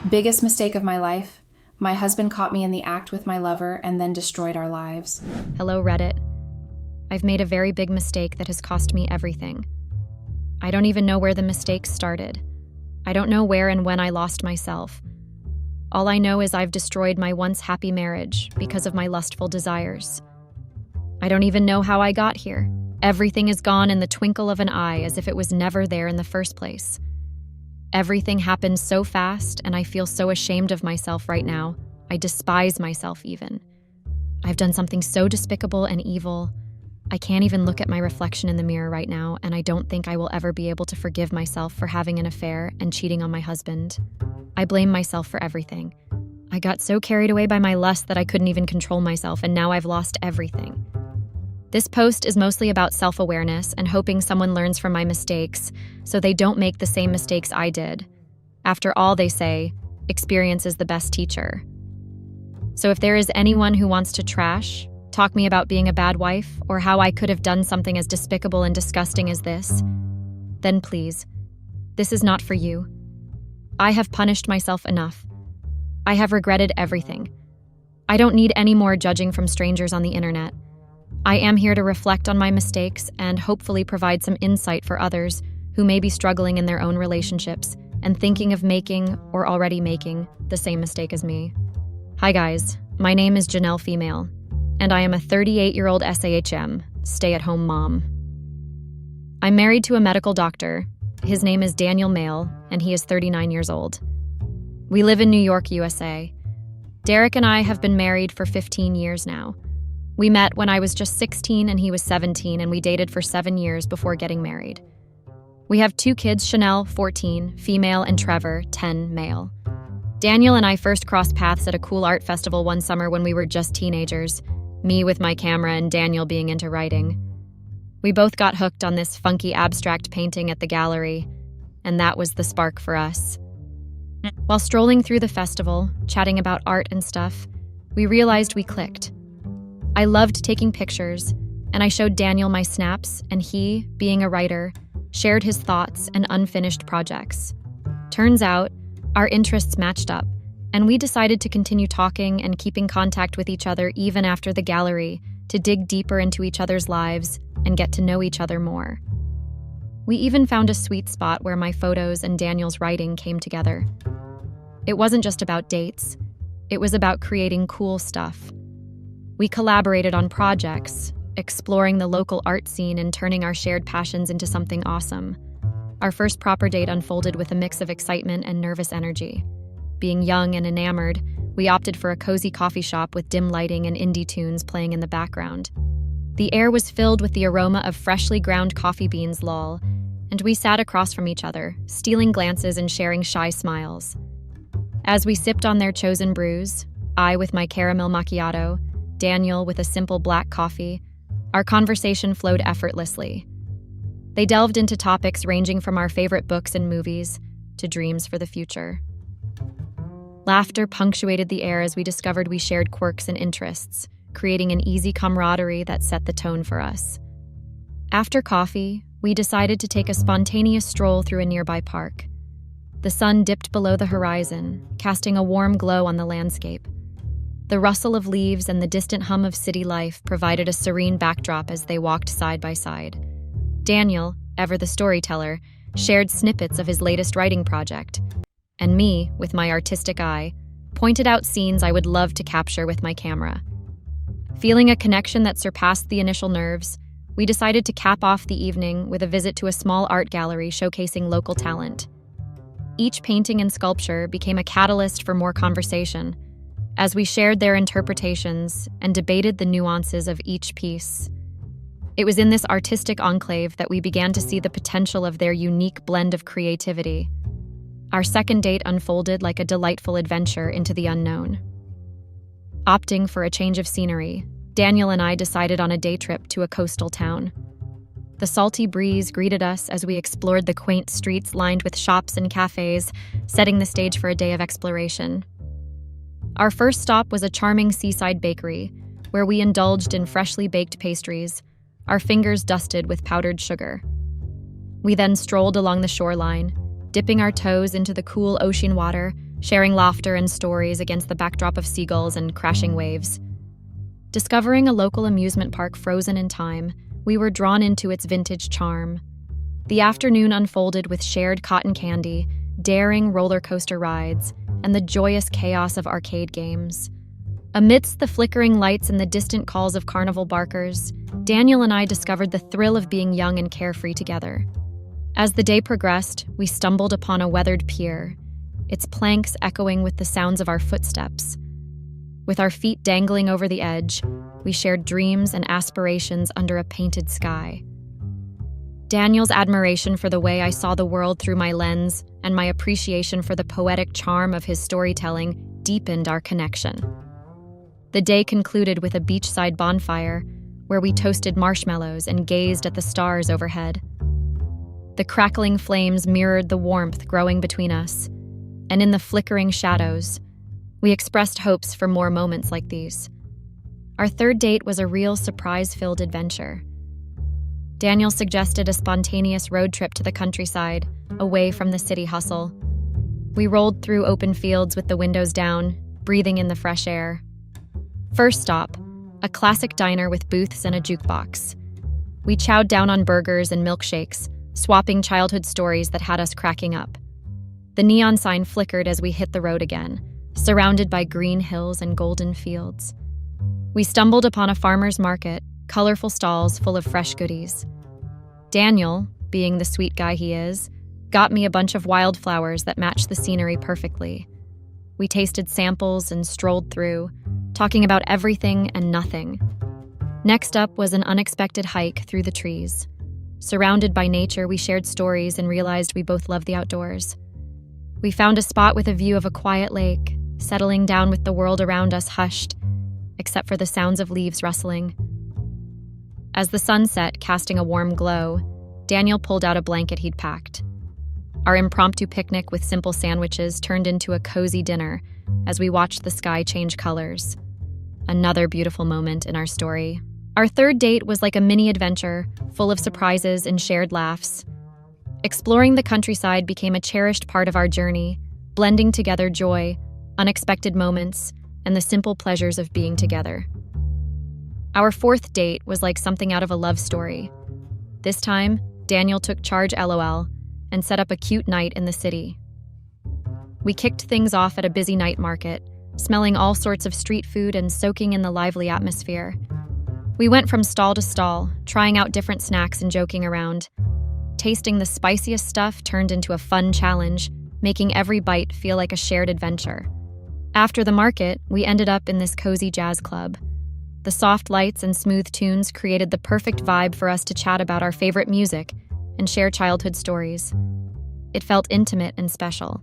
Biggest mistake of my life. My husband caught me in the act with my lover and then destroyed our lives. Hello, Reddit. I've made a very big mistake that has cost me everything. I don't even know where the mistake started. I don't know where and when I lost myself. All I know is I've destroyed my once happy marriage because of my lustful desires. I don't even know how I got here. Everything is gone in the twinkle of an eye as if it was never there in the first place. Everything happened so fast, and I feel so ashamed of myself right now. I despise myself even. I've done something so despicable and evil. I can't even look at my reflection in the mirror right now, and I don't think I will ever be able to forgive myself for having an affair and cheating on my husband. I blame myself for everything. I got so carried away by my lust that I couldn't even control myself, and now I've lost everything. This post is mostly about self-awareness and hoping someone learns from my mistakes so they don't make the same mistakes I did. After all, they say, experience is the best teacher. So if there is anyone who wants to talk me about being a bad wife or how I could have done something as despicable and disgusting as this, then please, this is not for you. I have punished myself enough. I have regretted everything. I don't need any more judging from strangers on the internet. I am here to reflect on my mistakes and hopefully provide some insight for others who may be struggling in their own relationships and thinking of making or already making the same mistake as me. Hi guys, my name is Janelle Female, and I am a 38-year-old SAHM, stay-at-home mom. I'm married to a medical doctor. His name is Daniel Male, and he is 39 years old. We live in New York, USA. Derek and I have been married for 15 years now. We met when I was just 16 and he was 17, and we dated for 7 years before getting married. We have 2 kids, Chanel, 14, female, and Trevor, 10, male. Daniel and I first crossed paths at a cool art festival one summer when we were just teenagers, me with my camera and Daniel being into writing. We both got hooked on this funky abstract painting at the gallery, and that was the spark for us. While strolling through the festival, chatting about art and stuff, we realized we clicked. I loved taking pictures, and I showed Daniel my snaps, and he, being a writer, shared his thoughts and unfinished projects. Turns out, our interests matched up, and we decided to continue talking and keeping contact with each other even after the gallery to dig deeper into each other's lives and get to know each other more. We even found a sweet spot where my photos and Daniel's writing came together. It wasn't just about dates, it was about creating cool stuff. We collaborated on projects, exploring the local art scene and turning our shared passions into something awesome. Our first proper date unfolded with a mix of excitement and nervous energy. Being young and enamored, we opted for a cozy coffee shop with dim lighting and indie tunes playing in the background. The air was filled with the aroma of freshly ground coffee beans, lol, and we sat across from each other, stealing glances and sharing shy smiles. As we sipped on their chosen brews, I with my caramel macchiato, Daniel with a simple black coffee, our conversation flowed effortlessly. They delved into topics ranging from our favorite books and movies to dreams for the future. Laughter punctuated the air as we discovered we shared quirks and interests, creating an easy camaraderie that set the tone for us. After coffee, we decided to take a spontaneous stroll through a nearby park. The sun dipped below the horizon, casting a warm glow on the landscape. The rustle of leaves and the distant hum of city life provided a serene backdrop as they walked side by side. Daniel, ever the storyteller, shared snippets of his latest writing project, and me, with my artistic eye, pointed out scenes I would love to capture with my camera. Feeling a connection that surpassed the initial nerves, we decided to cap off the evening with a visit to a small art gallery showcasing local talent. Each painting and sculpture became a catalyst for more conversation, as we shared their interpretations and debated the nuances of each piece. It was in this artistic enclave that we began to see the potential of their unique blend of creativity. Our second date unfolded like a delightful adventure into the unknown. Opting for a change of scenery, Daniel and I decided on a day trip to a coastal town. The salty breeze greeted us as we explored the quaint streets lined with shops and cafes, setting the stage for a day of exploration. Our first stop was a charming seaside bakery, where we indulged in freshly baked pastries, our fingers dusted with powdered sugar. We then strolled along the shoreline, dipping our toes into the cool ocean water sharing laughter and stories against the backdrop of seagulls and crashing waves. Discovering a local amusement park frozen in time, we were drawn into its vintage charm. The afternoon unfolded with shared cotton candy, daring roller coaster rides, and the joyous chaos of arcade games. Amidst the flickering lights and the distant calls of carnival barkers, Daniel and I discovered the thrill of being young and carefree together. As the day progressed, we stumbled upon a weathered pier, its planks echoing with the sounds of our footsteps. With our feet dangling over the edge, we shared dreams and aspirations under a painted sky. Daniel's admiration for the way I saw the world through my lens and my appreciation for the poetic charm of his storytelling deepened our connection. The day concluded with a beachside bonfire where we toasted marshmallows and gazed at the stars overhead. The crackling flames mirrored the warmth growing between us, and in the flickering shadows, we expressed hopes for more moments like these. Our third date was a real surprise-filled adventure. Daniel suggested a spontaneous road trip to the countryside, away from the city hustle. We rolled through open fields with the windows down, breathing in the fresh air. First stop, a classic diner with booths and a jukebox. We chowed down on burgers and milkshakes, swapping childhood stories that had us cracking up. The neon sign flickered as we hit the road again, surrounded by green hills and golden fields. We stumbled upon a farmer's market, colorful stalls full of fresh goodies. Daniel, being the sweet guy he is, got me a bunch of wildflowers that matched the scenery perfectly. We tasted samples and strolled through, talking about everything and nothing. Next up was an unexpected hike through the trees. Surrounded by nature, we shared stories and realized we both love the outdoors. We found a spot with a view of a quiet lake, settling down with the world around us hushed, except for the sounds of leaves rustling. As the sun set, casting a warm glow, Daniel pulled out a blanket he'd packed. Our impromptu picnic with simple sandwiches turned into a cozy dinner as we watched the sky change colors. Another beautiful moment in our story. Our third date was like a mini adventure, full of surprises and shared laughs. Exploring the countryside became a cherished part of our journey, blending together joy, unexpected moments, and the simple pleasures of being together. Our fourth date was like something out of a love story. This time, Daniel took charge LOL and set up a cute night in the city. We kicked things off at a busy night market, smelling all sorts of street food and soaking in the lively atmosphere. We went from stall to stall, trying out different snacks and joking around. Tasting the spiciest stuff turned into a fun challenge, making every bite feel like a shared adventure. After the market, we ended up in this cozy jazz club. The soft lights and smooth tunes created the perfect vibe for us to chat about our favorite music and share childhood stories. It felt intimate and special.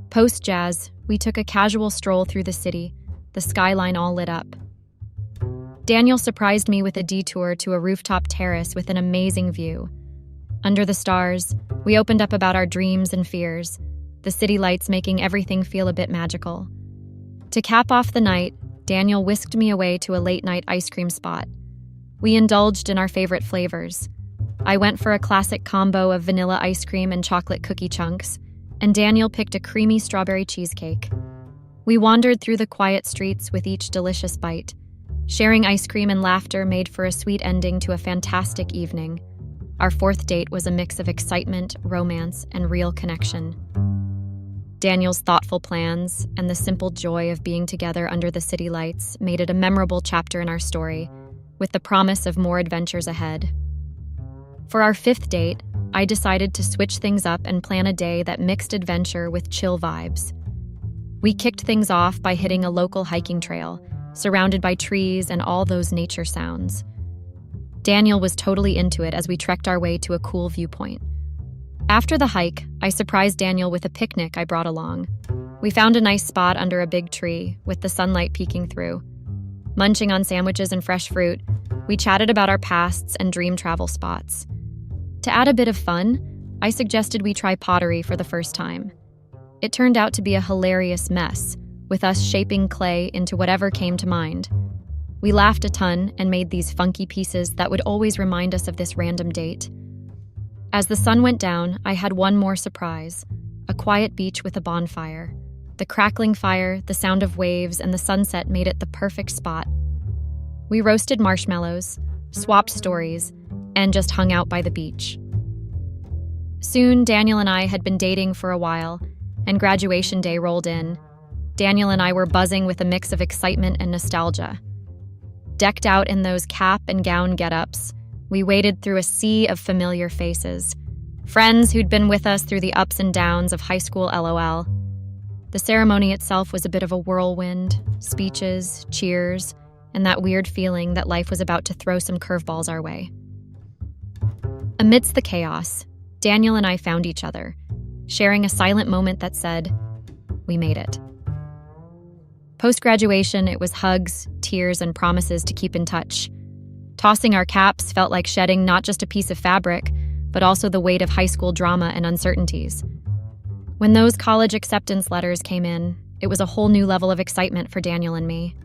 Post-jazz, we took a casual stroll through the city, the skyline all lit up. Daniel surprised me with a detour to a rooftop terrace with an amazing view. Under the stars, we opened up about our dreams and fears, the city lights making everything feel a bit magical. To cap off the night, Daniel whisked me away to a late-night ice cream spot. We indulged in our favorite flavors. I went for a classic combo of vanilla ice cream and chocolate cookie chunks, and Daniel picked a creamy strawberry cheesecake. We wandered through the quiet streets with each delicious bite. Sharing ice cream and laughter made for a sweet ending to a fantastic evening. Our fourth date was a mix of excitement, romance, and real connection. Daniel's thoughtful plans and the simple joy of being together under the city lights made it a memorable chapter in our story, with the promise of more adventures ahead. For our fifth date, I decided to switch things up and plan a day that mixed adventure with chill vibes. We kicked things off by hitting a local hiking trail, surrounded by trees and all those nature sounds. Daniel was totally into it as we trekked our way to a cool viewpoint. After the hike, I surprised Daniel with a picnic I brought along. We found a nice spot under a big tree, with the sunlight peeking through. Munching on sandwiches and fresh fruit, we chatted about our pasts and dream travel spots. To add a bit of fun, I suggested we try pottery for the first time. It turned out to be a hilarious mess, with us shaping clay into whatever came to mind. We laughed a ton and made these funky pieces that would always remind us of this random date. As the sun went down, I had one more surprise. a quiet beach with a bonfire. The crackling fire, the sound of waves, and the sunset made it the perfect spot. We roasted marshmallows, swapped stories, and just hung out by the beach. Soon, Daniel and I had been dating for a while, and graduation day rolled in. Daniel and I were buzzing with a mix of excitement and nostalgia. Decked out in those cap and gown get-ups, we waded through a sea of familiar faces. Friends who'd been with us through the ups and downs of high school LOL. The ceremony itself was a bit of a whirlwind, speeches, cheers, and that weird feeling that life was about to throw some curveballs our way. Amidst the chaos, Daniel and I found each other, sharing a silent moment that said, "We made it." Post-graduation, it was hugs, tears, and promises to keep in touch. Tossing our caps felt like shedding not just a piece of fabric, but also the weight of high school drama and uncertainties. When those college acceptance letters came in, it was a whole new level of excitement for Daniel and me.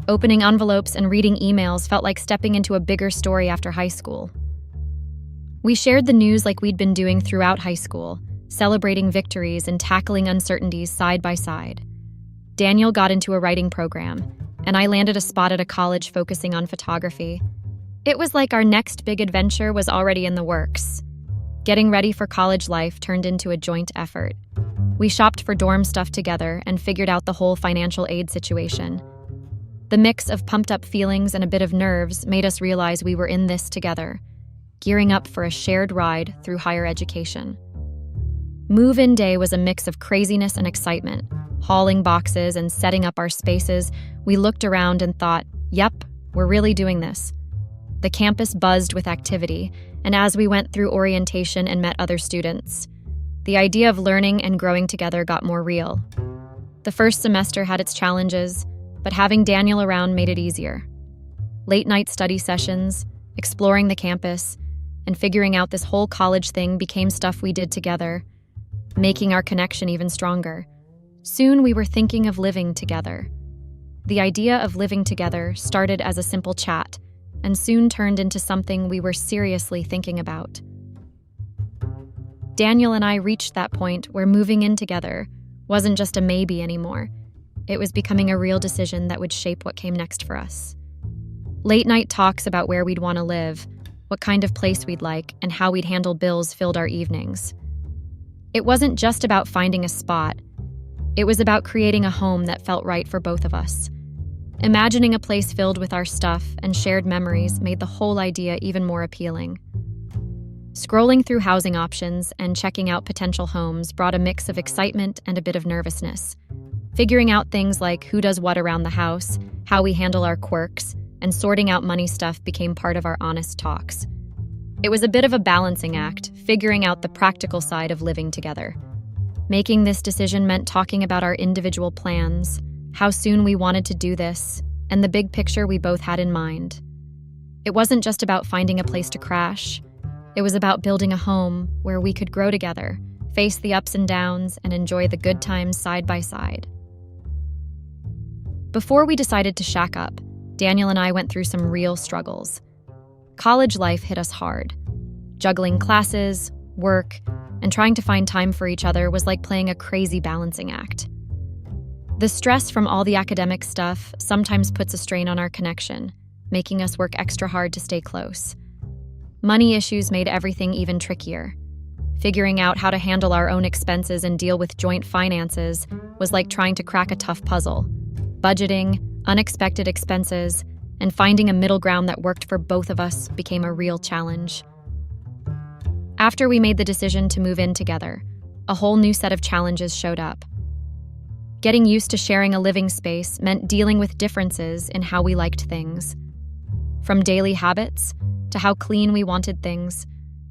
Opening envelopes and reading emails felt like stepping into a bigger story after high school. We shared the news like we'd been doing throughout high school, celebrating victories and tackling uncertainties side by side. Daniel got into a writing program, and I landed a spot at a college focusing on photography. It was like our next big adventure was already in the works. Getting ready for college life turned into a joint effort. We shopped for dorm stuff together and figured out the whole financial aid situation. The mix of pumped-up feelings and a bit of nerves made us realize we were in this together, gearing up for a shared ride through higher education. Move-in day was a mix of craziness and excitement. Hauling boxes and setting up our spaces, we looked around and thought, yep, we're really doing this. The campus buzzed with activity, and as we went through orientation and met other students, the idea of learning and growing together got more real. The first semester had its challenges, but having Daniel around made it easier. Late-night study sessions, exploring the campus, and figuring out this whole college thing became stuff we did together, making our connection even stronger. Soon we were thinking of living together. The idea of living together started as a simple chat and soon turned into something we were seriously thinking about. Daniel and I reached that point where moving in together wasn't just a maybe anymore. It was becoming a real decision that would shape what came next for us. Late-night talks about where we'd want to live, what kind of place we'd like, and how we'd handle bills filled our evenings. It wasn't just about finding a spot. It was about creating a home that felt right for both of us. Imagining a place filled with our stuff and shared memories made the whole idea even more appealing. Scrolling through housing options and checking out potential homes brought a mix of excitement and a bit of nervousness. Figuring out things like who does what around the house, how we handle our quirks, and sorting out money stuff became part of our honest talks. It was a bit of a balancing act, figuring out the practical side of living together. Making this decision meant talking about our individual plans, how soon we wanted to do this, and the big picture we both had in mind. It wasn't just about finding a place to crash. It was about building a home where we could grow together, face the ups and downs, and enjoy the good times side by side. Before we decided to shack up, Daniel and I went through some real struggles. College life hit us hard. Juggling classes, work, and trying to find time for each other was like playing a crazy balancing act. The stress from all the academic stuff sometimes puts a strain on our connection, making us work extra hard to stay close. Money issues made everything even trickier. Figuring out how to handle our own expenses and deal with joint finances was like trying to crack a tough puzzle. Budgeting, unexpected expenses, and finding a middle ground that worked for both of us became a real challenge. After we made the decision to move in together, a whole new set of challenges showed up. Getting used to sharing a living space meant dealing with differences in how we liked things. From daily habits to how clean we wanted things,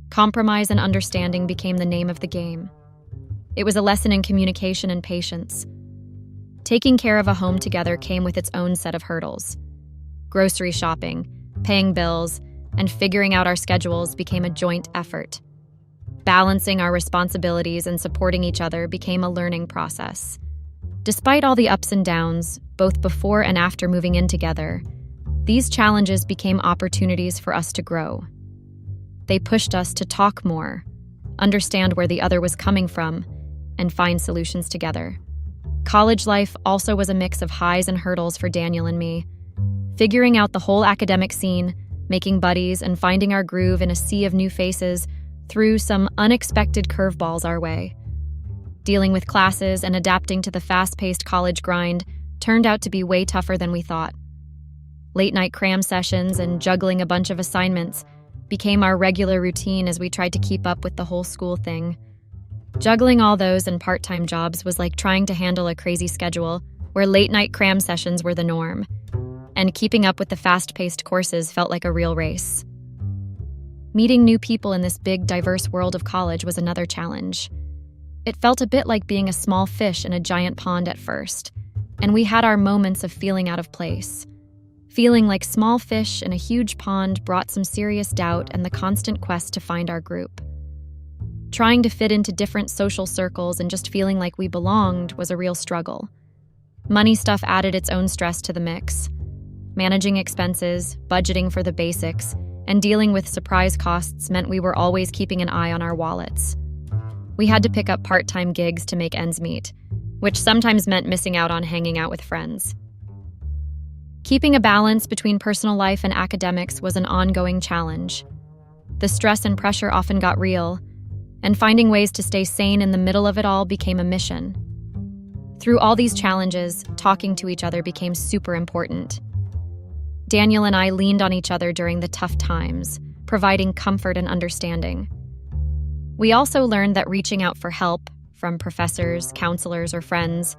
compromise and understanding became the name of the game. It was a lesson in communication and patience. Taking care of a home together came with its own set of hurdles. Grocery shopping, paying bills, and figuring out our schedules became a joint effort. Balancing our responsibilities and supporting each other became a learning process. Despite all the ups and downs, both before and after moving in together, these challenges became opportunities for us to grow. They pushed us to talk more, understand where the other was coming from, and find solutions together. College life also was a mix of highs and hurdles for Daniel and me. Figuring out the whole academic scene, making buddies, and finding our groove in a sea of new faces threw some unexpected curveballs our way. Dealing with classes and adapting to the fast-paced college grind turned out to be way tougher than we thought. Late-night cram sessions and juggling a bunch of assignments became our regular routine as we tried to keep up with the whole school thing. Juggling all those and part-time jobs was like trying to handle a crazy schedule where late-night cram sessions were the norm, and keeping up with the fast-paced courses felt like a real race. Meeting new people in this big, diverse world of college was another challenge. It felt a bit like being a small fish in a giant pond at first, and we had our moments of feeling out of place. Feeling like small fish in a huge pond brought some serious doubt and the constant quest to find our group. Trying to fit into different social circles and just feeling like we belonged was a real struggle. Money stuff added its own stress to the mix. Managing expenses, budgeting for the basics, and dealing with surprise costs meant we were always keeping an eye on our wallets. We had to pick up part-time gigs to make ends meet, which sometimes meant missing out on hanging out with friends. Keeping a balance between personal life and academics was an ongoing challenge. The stress and pressure often got real, and finding ways to stay sane in the middle of it all became a mission. Through all these challenges, talking to each other became super important. Daniel and I leaned on each other during the tough times, providing comfort and understanding. We also learned that reaching out for help, from professors, counselors, or friends,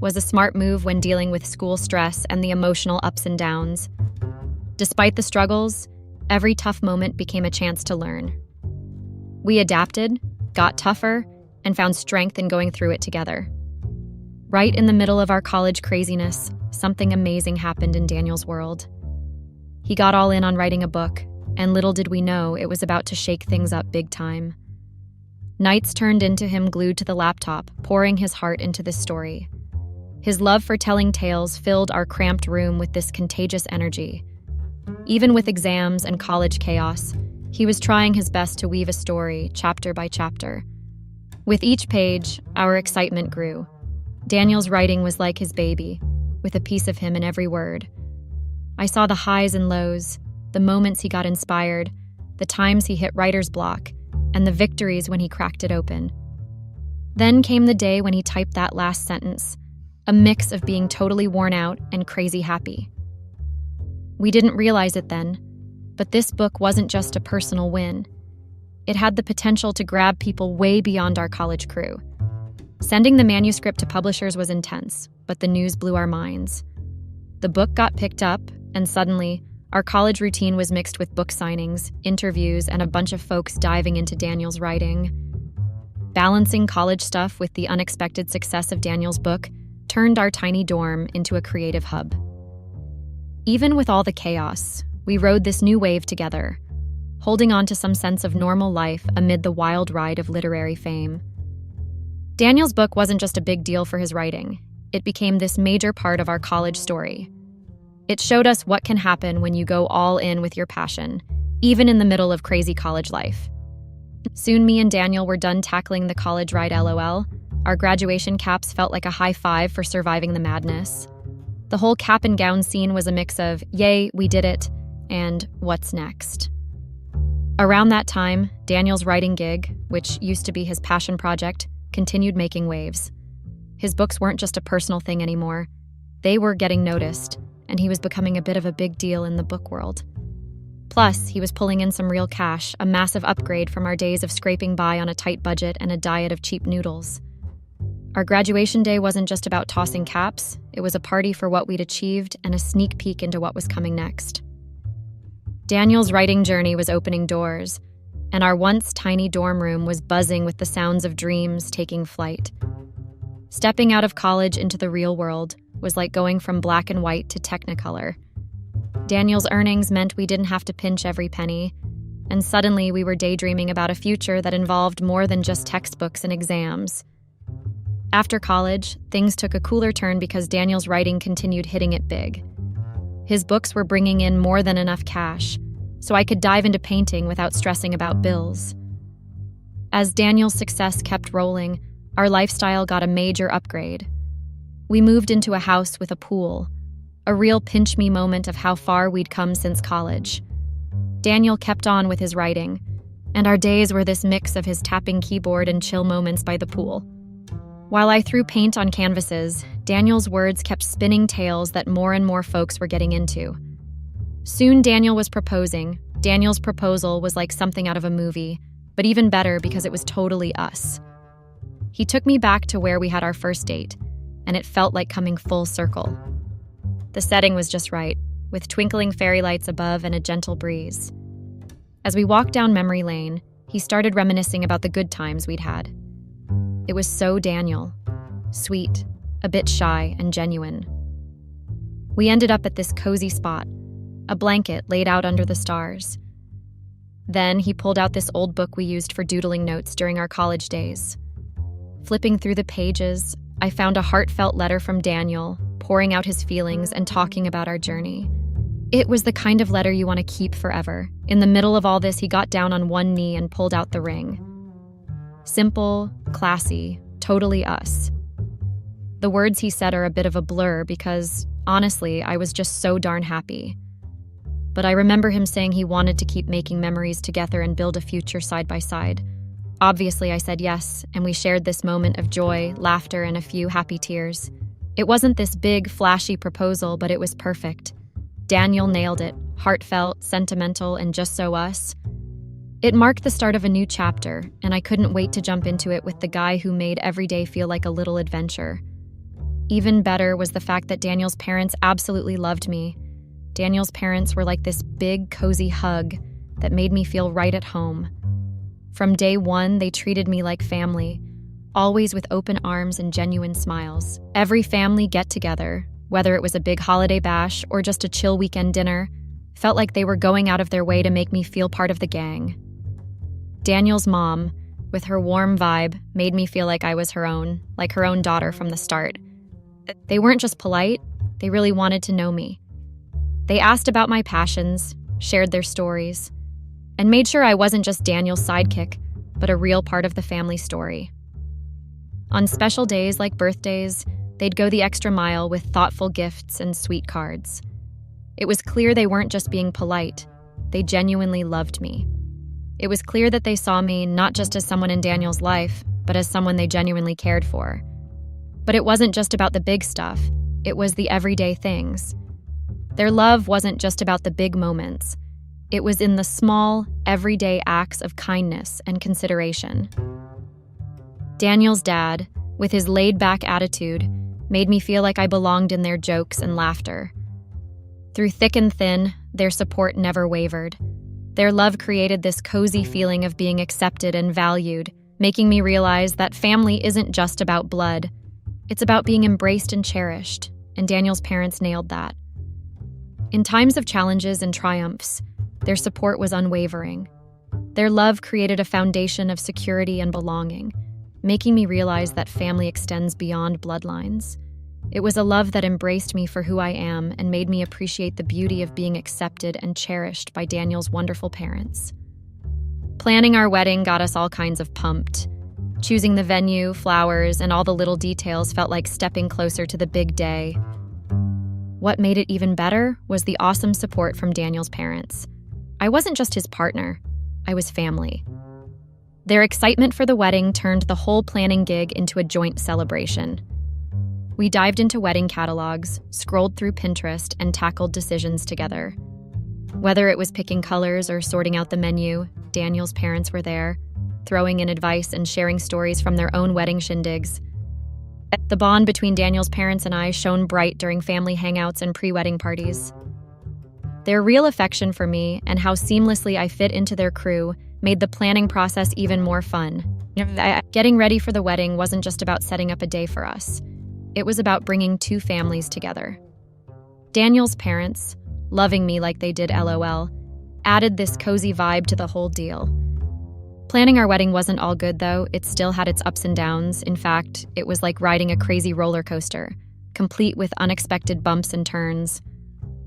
was a smart move when dealing with school stress and the emotional ups and downs. Despite the struggles, every tough moment became a chance to learn. We adapted, got tougher, and found strength in going through it together. Right in the middle of our college craziness, something amazing happened in Daniel's world. He got all in on writing a book, and little did we know it was about to shake things up big time. Nights turned into him glued to the laptop, pouring his heart into this story. His love for telling tales filled our cramped room with this contagious energy. Even with exams and college chaos, he was trying his best to weave a story, chapter by chapter. With each page, our excitement grew. Daniel's writing was like his baby, with a piece of him in every word. I saw the highs and lows, the moments he got inspired, the times he hit writer's block, and the victories when he cracked it open. Then came the day when he typed that last sentence, a mix of being totally worn out and crazy happy. We didn't realize it then, but this book wasn't just a personal win. It had the potential to grab people way beyond our college crew. Sending the manuscript to publishers was intense, but the news blew our minds. The book got picked up, and suddenly, our college routine was mixed with book signings, interviews, and a bunch of folks diving into Daniel's writing. Balancing college stuff with the unexpected success of Daniel's book turned our tiny dorm into a creative hub. Even with all the chaos, we rode this new wave together, holding on to some sense of normal life amid the wild ride of literary fame. Daniel's book wasn't just a big deal for his writing. It became this major part of our college story. It showed us what can happen when you go all in with your passion, even in the middle of crazy college life. Soon me and Daniel were done tackling the college ride LOL. Our graduation caps felt like a high five for surviving the madness. The whole cap and gown scene was a mix of, yay, we did it, and what's next? Around that time, Daniel's writing gig, which used to be his passion project, continued making waves. His books weren't just a personal thing anymore. They were getting noticed, and he was becoming a bit of a big deal in the book world. Plus, he was pulling in some real cash, a massive upgrade from our days of scraping by on a tight budget and a diet of cheap noodles. Our graduation day wasn't just about tossing caps, it was a party for what we'd achieved and a sneak peek into what was coming next. Daniel's writing journey was opening doors, and our once tiny dorm room was buzzing with the sounds of dreams taking flight. Stepping out of college into the real world was like going from black and white to Technicolor. Daniel's earnings meant we didn't have to pinch every penny, and suddenly we were daydreaming about a future that involved more than just textbooks and exams. After college, things took a cooler turn because Daniel's writing continued hitting it big. His books were bringing in more than enough cash, so I could dive into painting without stressing about bills. As Daniel's success kept rolling, Our lifestyle got a major upgrade. We moved into a house with a pool, a real pinch-me moment of how far we'd come since college. Daniel kept on with his writing, and our days were this mix of his tapping keyboard and chill moments by the pool. While I threw paint on canvases, Daniel's words kept spinning tales that more and more folks were getting into. Soon Daniel was proposing. Daniel's proposal was like something out of a movie, but even better because it was totally us. He took me back to where we had our first date, and it felt like coming full circle. The setting was just right, with twinkling fairy lights above and a gentle breeze. As we walked down memory lane, he started reminiscing about the good times we'd had. It was so Daniel. Sweet, a bit shy, and genuine. We ended up at this cozy spot, a blanket laid out under the stars. Then he pulled out this old book we used for doodling notes during our college days. Flipping through the pages, I found a heartfelt letter from Daniel, pouring out his feelings and talking about our journey. It was the kind of letter you want to keep forever. In the middle of all this, he got down on one knee and pulled out the ring. Simple, classy, totally us. The words he said are a bit of a blur because, honestly, I was just so darn happy. But I remember him saying he wanted to keep making memories together and build a future side by side. Obviously, I said yes, and we shared this moment of joy, laughter, and a few happy tears. It wasn't this big, flashy proposal, but it was perfect. Daniel nailed it, heartfelt, sentimental, and just so us. It marked the start of a new chapter, and I couldn't wait to jump into it with the guy who made every day feel like a little adventure. Even better was the fact that Daniel's parents absolutely loved me. Daniel's parents were like this big, cozy hug that made me feel right at home. From day one, they treated me like family, always with open arms and genuine smiles. Every family get-together, whether it was a big holiday bash or just a chill weekend dinner, felt like they were going out of their way to make me feel part of the gang. Daniel's mom, with her warm vibe, made me feel like I was her own, like her own daughter from the start. They weren't just polite, they really wanted to know me. They asked about my passions, shared their stories, and made sure I wasn't just Daniel's sidekick, but a real part of the family story. On special days like birthdays, they'd go the extra mile with thoughtful gifts and sweet cards. It was clear they weren't just being polite, they genuinely loved me. It was clear that they saw me not just as someone in Daniel's life, but as someone they genuinely cared for. But it wasn't just about the big stuff, it was the everyday things. Their love wasn't just about the big moments. It was in the small, everyday acts of kindness and consideration. Daniel's dad, with his laid-back attitude, made me feel like I belonged in their jokes and laughter. Through thick and thin, their support never wavered. Their love created this cozy feeling of being accepted and valued, making me realize that family isn't just about blood. It's about being embraced and cherished, and Daniel's parents nailed that. In times of challenges and triumphs, their support was unwavering. Their love created a foundation of security and belonging, making me realize that family extends beyond bloodlines. It was a love that embraced me for who I am and made me appreciate the beauty of being accepted and cherished by Daniel's wonderful parents. Planning our wedding got us all kinds of pumped. Choosing the venue, flowers, and all the little details felt like stepping closer to the big day. What made it even better was the awesome support from Daniel's parents. I wasn't just his partner, I was family. Their excitement for the wedding turned the whole planning gig into a joint celebration. We dived into wedding catalogs, scrolled through Pinterest, and tackled decisions together. Whether it was picking colors or sorting out the menu, Daniel's parents were there, throwing in advice and sharing stories from their own wedding shindigs. The bond between Daniel's parents and I shone bright during family hangouts and pre-wedding parties. Their real affection for me and how seamlessly I fit into their crew made the planning process even more fun. Getting ready for the wedding wasn't just about setting up a day for us. It was about bringing two families together. Daniel's parents, loving me like they did LOL, added this cozy vibe to the whole deal. Planning our wedding wasn't all good, though. It still had its ups and downs. In fact, it was like riding a crazy roller coaster, complete with unexpected bumps and turns.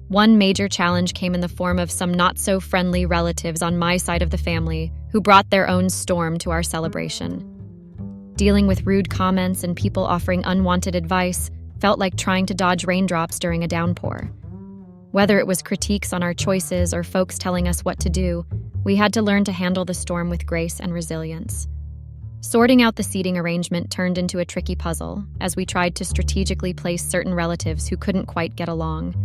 One major challenge came in the form of some not-so-friendly relatives on my side of the family who brought their own storm to our celebration. Dealing with rude comments and people offering unwanted advice felt like trying to dodge raindrops during a downpour. Whether it was critiques on our choices or folks telling us what to do, we had to learn to handle the storm with grace and resilience. Sorting out the seating arrangement turned into a tricky puzzle as we tried to strategically place certain relatives who couldn't quite get along.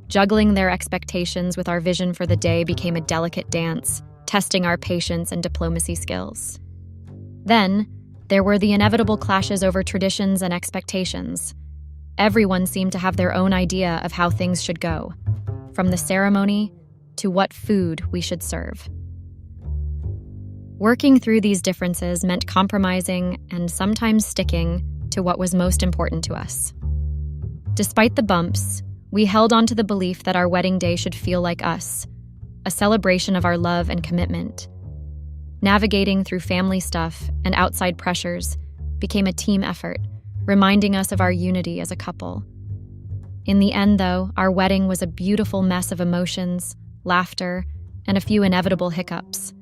Juggling their expectations with our vision for the day became a delicate dance, testing our patience and diplomacy skills. Then, there were the inevitable clashes over traditions and expectations. Everyone seemed to have their own idea of how things should go, from the ceremony to what food we should serve. Working through these differences meant compromising and sometimes sticking to what was most important to us. Despite the bumps, we held on to the belief that our wedding day should feel like us, a celebration of our love and commitment. Navigating through family stuff and outside pressures became a team effort, reminding us of our unity as a couple. In the end, though, our wedding was a beautiful mess of emotions, laughter, and a few inevitable hiccups.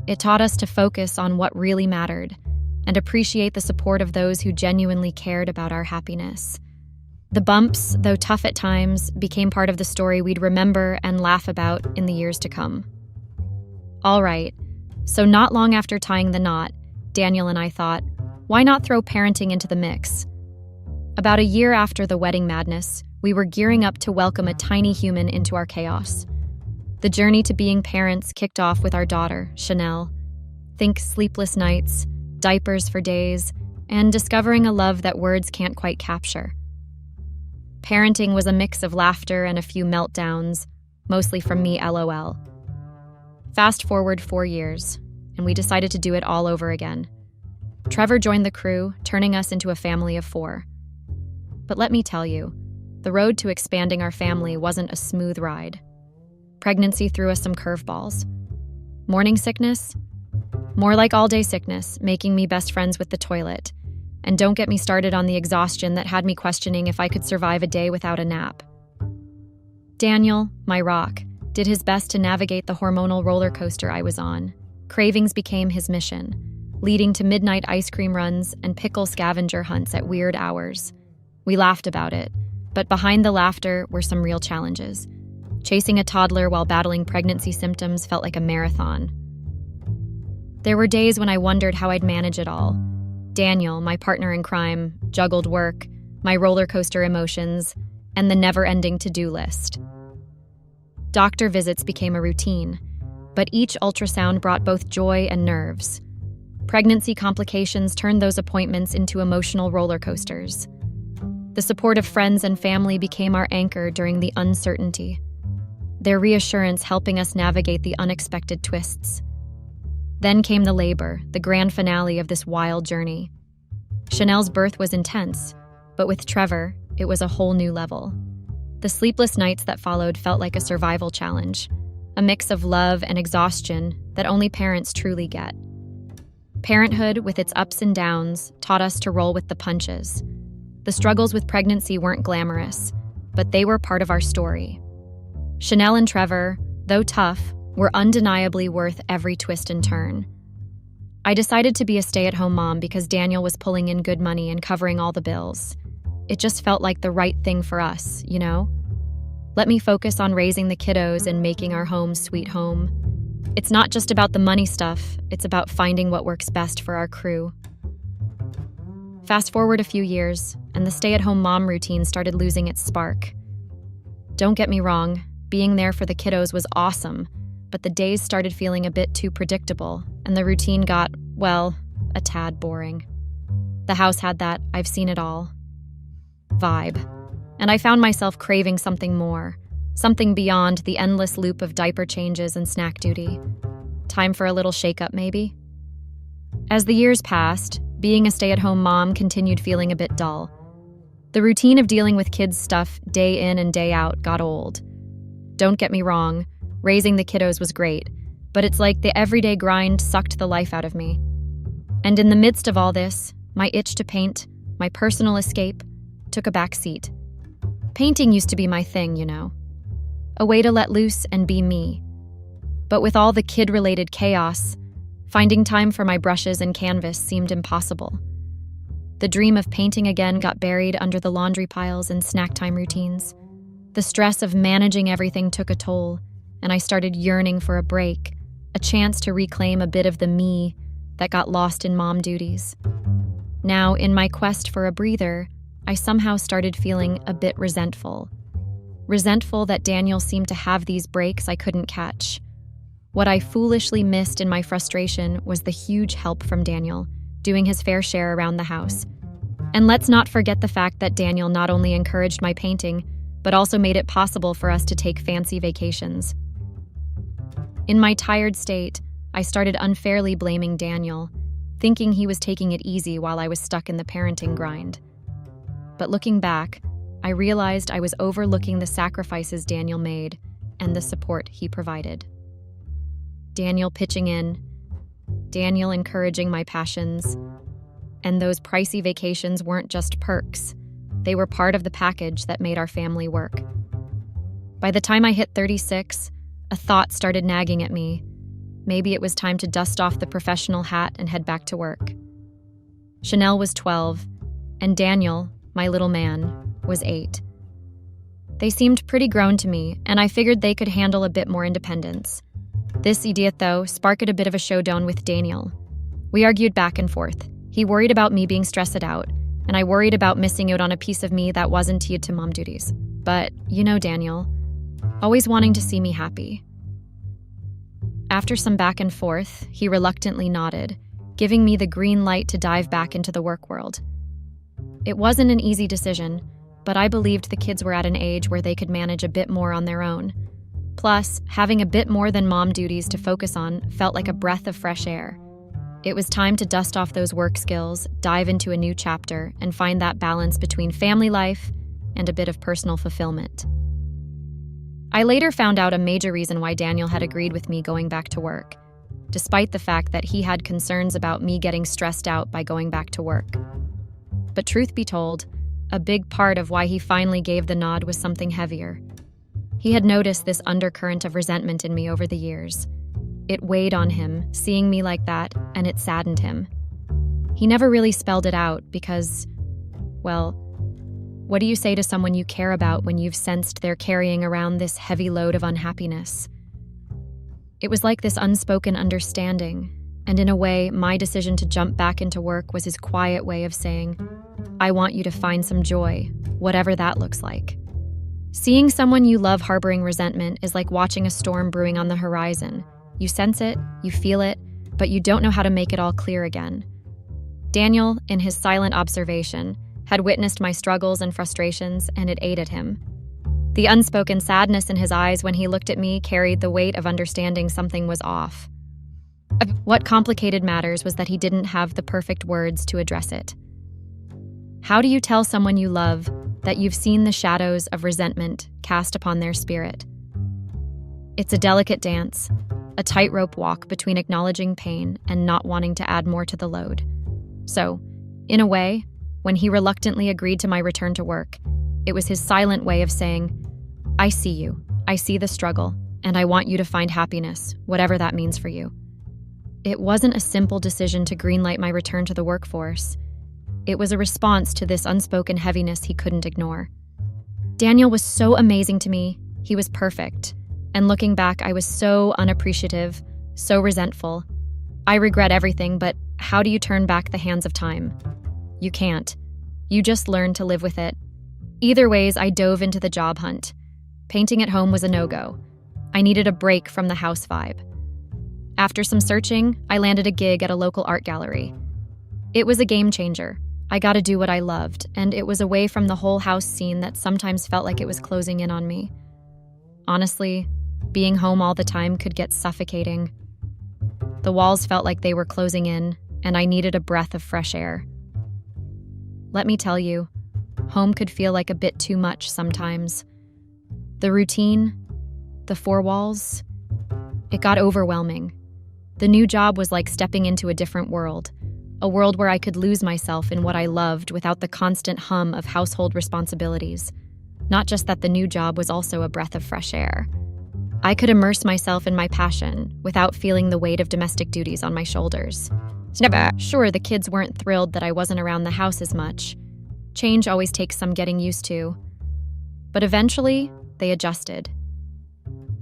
It taught us to focus on what really mattered and appreciate the support of those who genuinely cared about our happiness. The bumps, though tough at times, became part of the story we'd remember and laugh about in the years to come. All right, so not long after tying the knot, Daniel and I thought, why not throw parenting into the mix? About a year after the wedding madness, we were gearing up to welcome a tiny human into our chaos. The journey to being parents kicked off with our daughter, Chanel. Think sleepless nights, diapers for days, and discovering a love that words can't quite capture. Parenting was a mix of laughter and a few meltdowns, mostly from me, LOL. Fast forward 4 years, and we decided to do it all over again. Trevor joined the crew, turning us into a family of 4. But let me tell you, the road to expanding our family wasn't a smooth ride. Pregnancy threw us some curveballs. Morning sickness? More like all-day sickness, making me best friends with the toilet. And don't get me started on the exhaustion that had me questioning if I could survive a day without a nap. Daniel, my rock, did his best to navigate the hormonal roller coaster I was on. Cravings became his mission, leading to midnight ice cream runs and pickle scavenger hunts at weird hours. We laughed about it, but behind the laughter were some real challenges. Chasing a toddler while battling pregnancy symptoms felt like a marathon. There were days when I wondered how I'd manage it all. Daniel, my partner in crime, juggled work, my roller coaster emotions, and the never-ending to-do list. Doctor visits became a routine, but each ultrasound brought both joy and nerves. Pregnancy complications turned those appointments into emotional roller coasters. The support of friends and family became our anchor during the uncertainty, their reassurance helping us navigate the unexpected twists. Then came the labor, the grand finale of this wild journey. Chanel's birth was intense, but with Trevor, it was a whole new level. The sleepless nights that followed felt like a survival challenge, a mix of love and exhaustion that only parents truly get. Parenthood, with its ups and downs, taught us to roll with the punches. The struggles with pregnancy weren't glamorous, but they were part of our story. Chanel and Trevor, though tough, were undeniably worth every twist and turn. I decided to be a stay-at-home mom because Daniel was pulling in good money and covering all the bills. It just felt like the right thing for us, you know? Let me focus on raising the kiddos and making our home sweet home. It's not just about the money stuff, it's about finding what works best for our crew. Fast forward a few years, and the stay-at-home mom routine started losing its spark. Don't get me wrong, being there for the kiddos was awesome, but the days started feeling a bit too predictable, and the routine got, well, a tad boring. The house had that "I've seen it all" vibe, and I found myself craving something more, something beyond the endless loop of diaper changes and snack duty. Time for a little shakeup, maybe? As the years passed, being a stay-at-home mom continued feeling a bit dull. The routine of dealing with kids' stuff day in and day out got old. Don't get me wrong, raising the kiddos was great, but it's like the everyday grind sucked the life out of me. And in the midst of all this, my itch to paint, my personal escape, took a back seat. Painting used to be my thing, you know. A way to let loose and be me. But with all the kid-related chaos, Finding time for my brushes and canvas seemed impossible. The dream of painting again got buried under the laundry piles and snack time routines. The stress of managing everything took a toll, and I started yearning for a break, a chance to reclaim a bit of the me that got lost in mom duties. Now, in my quest for a breather, I somehow started feeling a bit resentful. Resentful that Daniel seemed to have these breaks I couldn't catch. What I foolishly missed in my frustration was the huge help from Daniel, doing his fair share around the house. And let's not forget the fact that Daniel not only encouraged my painting, but also made it possible for us to take fancy vacations. In my tired state, I started unfairly blaming Daniel, thinking he was taking it easy while I was stuck in the parenting grind. But looking back, I realized I was overlooking the sacrifices Daniel made and the support he provided. Daniel pitching in, Daniel encouraging my passions, and those pricey vacations weren't just perks. They were part of the package that made our family work. By the time I hit 36, a thought started nagging at me. Maybe it was time to dust off the professional hat and head back to work. Chanel was 12, and Daniel, my little man, was 8. They seemed pretty grown to me, and I figured they could handle a bit more independence. This idiot, though, sparked a bit of a showdown with Daniel. We argued back and forth. He worried about me being stressed out, and I worried about missing out on a piece of me that wasn't tied to mom duties. But, you know Daniel, always wanting to see me happy. After some back and forth, he reluctantly nodded, giving me the green light to dive back into the work world. It wasn't an easy decision, but I believed the kids were at an age where they could manage a bit more on their own. Plus, having a bit more than mom duties to focus on felt like a breath of fresh air. It was time to dust off those work skills, dive into a new chapter, and find that balance between family life and a bit of personal fulfillment. I later found out a major reason why Daniel had agreed with me going back to work, despite the fact that he had concerns about me getting stressed out by going back to work. But truth be told, a big part of why he finally gave the nod was something heavier. He had noticed this undercurrent of resentment in me over the years. It weighed on him, seeing me like that, and it saddened him. He never really spelled it out because, well, what do you say to someone you care about when you've sensed they're carrying around this heavy load of unhappiness? It was like this unspoken understanding, and in a way, my decision to jump back into work was his quiet way of saying, I want you to find some joy, whatever that looks like. Seeing someone you love harboring resentment is like watching a storm brewing on the horizon. You sense it, you feel it, but you don't know how to make it all clear again. Daniel, in his silent observation, had witnessed my struggles and frustrations, and it ate at him. The unspoken sadness in his eyes when he looked at me carried the weight of understanding something was off. What complicated matters was that he didn't have the perfect words to address it. How do you tell someone you love that you've seen the shadows of resentment cast upon their spirit? It's a delicate dance, a tightrope walk between acknowledging pain and not wanting to add more to the load. So, in a way, when he reluctantly agreed to my return to work, it was his silent way of saying, I see you, I see the struggle, and I want you to find happiness, whatever that means for you. It wasn't a simple decision to greenlight my return to the workforce. It was a response to this unspoken heaviness he couldn't ignore. Daniel was so amazing to me. He was perfect. And looking back, I was so unappreciative, so resentful. I regret everything, but how do you turn back the hands of time? You can't. You just learn to live with it. Either ways, I dove into the job hunt. Painting at home was a no-go. I needed a break from the house vibe. After some searching, I landed a gig at a local art gallery. It was a game changer. I got to do what I loved, and it was away from the whole house scene that sometimes felt like it was closing in on me. Honestly, being home all the time could get suffocating. The walls felt like they were closing in, and I needed a breath of fresh air. Let me tell you, home could feel like a bit too much sometimes. The routine, the four walls, it got overwhelming. The new job was like stepping into a different world, a world where I could lose myself in what I loved without the constant hum of household responsibilities. Not just that the new job was also a breath of fresh air. I could immerse myself in my passion without feeling the weight of domestic duties on my shoulders. Sure, the kids weren't thrilled that I wasn't around the house as much. Change always takes some getting used to. But eventually, they adjusted.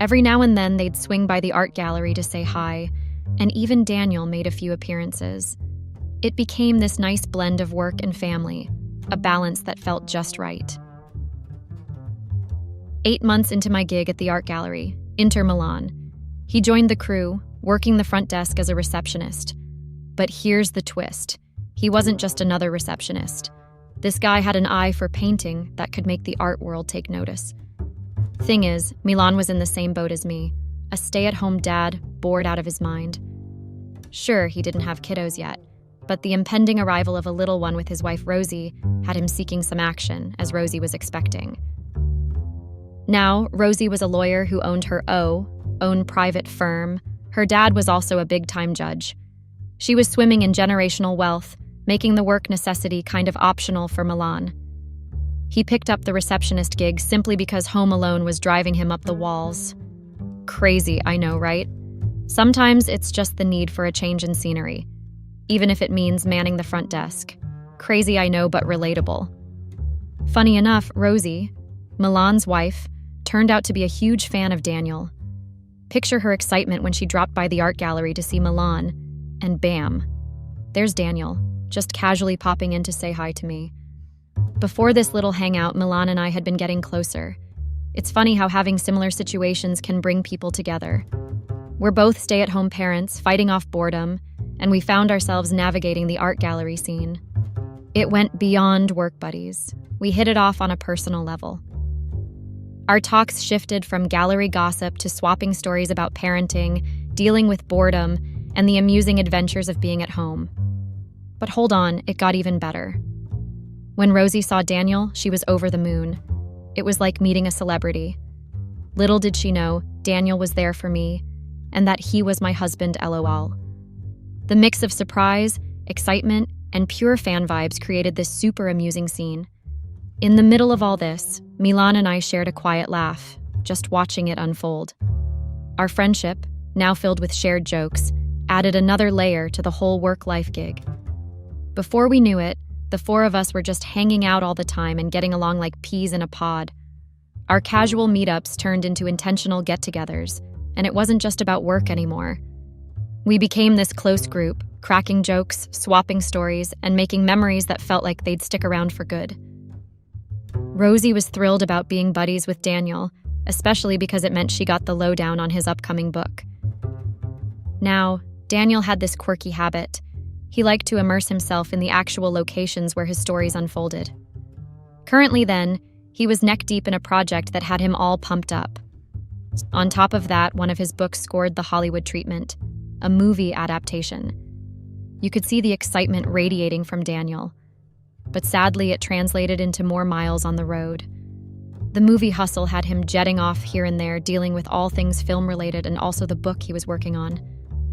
Every now and then, they'd swing by the art gallery to say hi, and even Daniel made a few appearances. It became this nice blend of work and family, a balance that felt just right. 8 months into my gig at the art gallery, Inter Milan, he joined the crew, working the front desk as a receptionist. But here's the twist. He wasn't just another receptionist. This guy had an eye for painting that could make the art world take notice. Thing is, Milan was in the same boat as me, a stay-at-home dad bored out of his mind. Sure, he didn't have kiddos yet, but the impending arrival of a little one with his wife Rosie had him seeking some action, as Rosie was expecting. Now, Rosie was a lawyer who owned her own private firm. Her dad was also a big-time judge. She was swimming in generational wealth, making the work necessity kind of optional for Milan. He picked up the receptionist gig simply because home alone was driving him up the walls. Crazy, I know, right? Sometimes it's just the need for a change in scenery, even if it means manning the front desk. Crazy, I know, but relatable. Funny enough, Rosie, Milan's wife, turned out to be a huge fan of Daniel. Picture her excitement when she dropped by the art gallery to see Milan, and bam, there's Daniel, just casually popping in to say hi to me. Before this little hangout, Milan and I had been getting closer. It's funny how having similar situations can bring people together. We're both stay-at-home parents, fighting off boredom, and we found ourselves navigating the art gallery scene. It went beyond work buddies. We hit it off on a personal level. Our talks shifted from gallery gossip to swapping stories about parenting, dealing with boredom, and the amusing adventures of being at home. But hold on, it got even better. When Rosie saw Daniel, she was over the moon. It was like meeting a celebrity. Little did she know, Daniel was there for me, and that he was my husband, LOL. The mix of surprise, excitement, and pure fan vibes created this super amusing scene. In the middle of all this, Milan and I shared a quiet laugh, just watching it unfold. Our friendship, now filled with shared jokes, added another layer to the whole work-life gig. Before we knew it, the four of us were just hanging out all the time and getting along like peas in a pod. Our casual meetups turned into intentional get-togethers, and it wasn't just about work anymore. We became this close group, cracking jokes, swapping stories, and making memories that felt like they'd stick around for good. Rosie was thrilled about being buddies with Daniel, especially because it meant she got the lowdown on his upcoming book. Now, Daniel had this quirky habit. He liked to immerse himself in the actual locations where his stories unfolded. Currently then, he was neck-deep in a project that had him all pumped up. On top of that, one of his books scored the Hollywood treatment, a movie adaptation. You could see the excitement radiating from Daniel. But sadly, it translated into more miles on the road. The movie hustle had him jetting off here and there, dealing with all things film-related and also the book he was working on.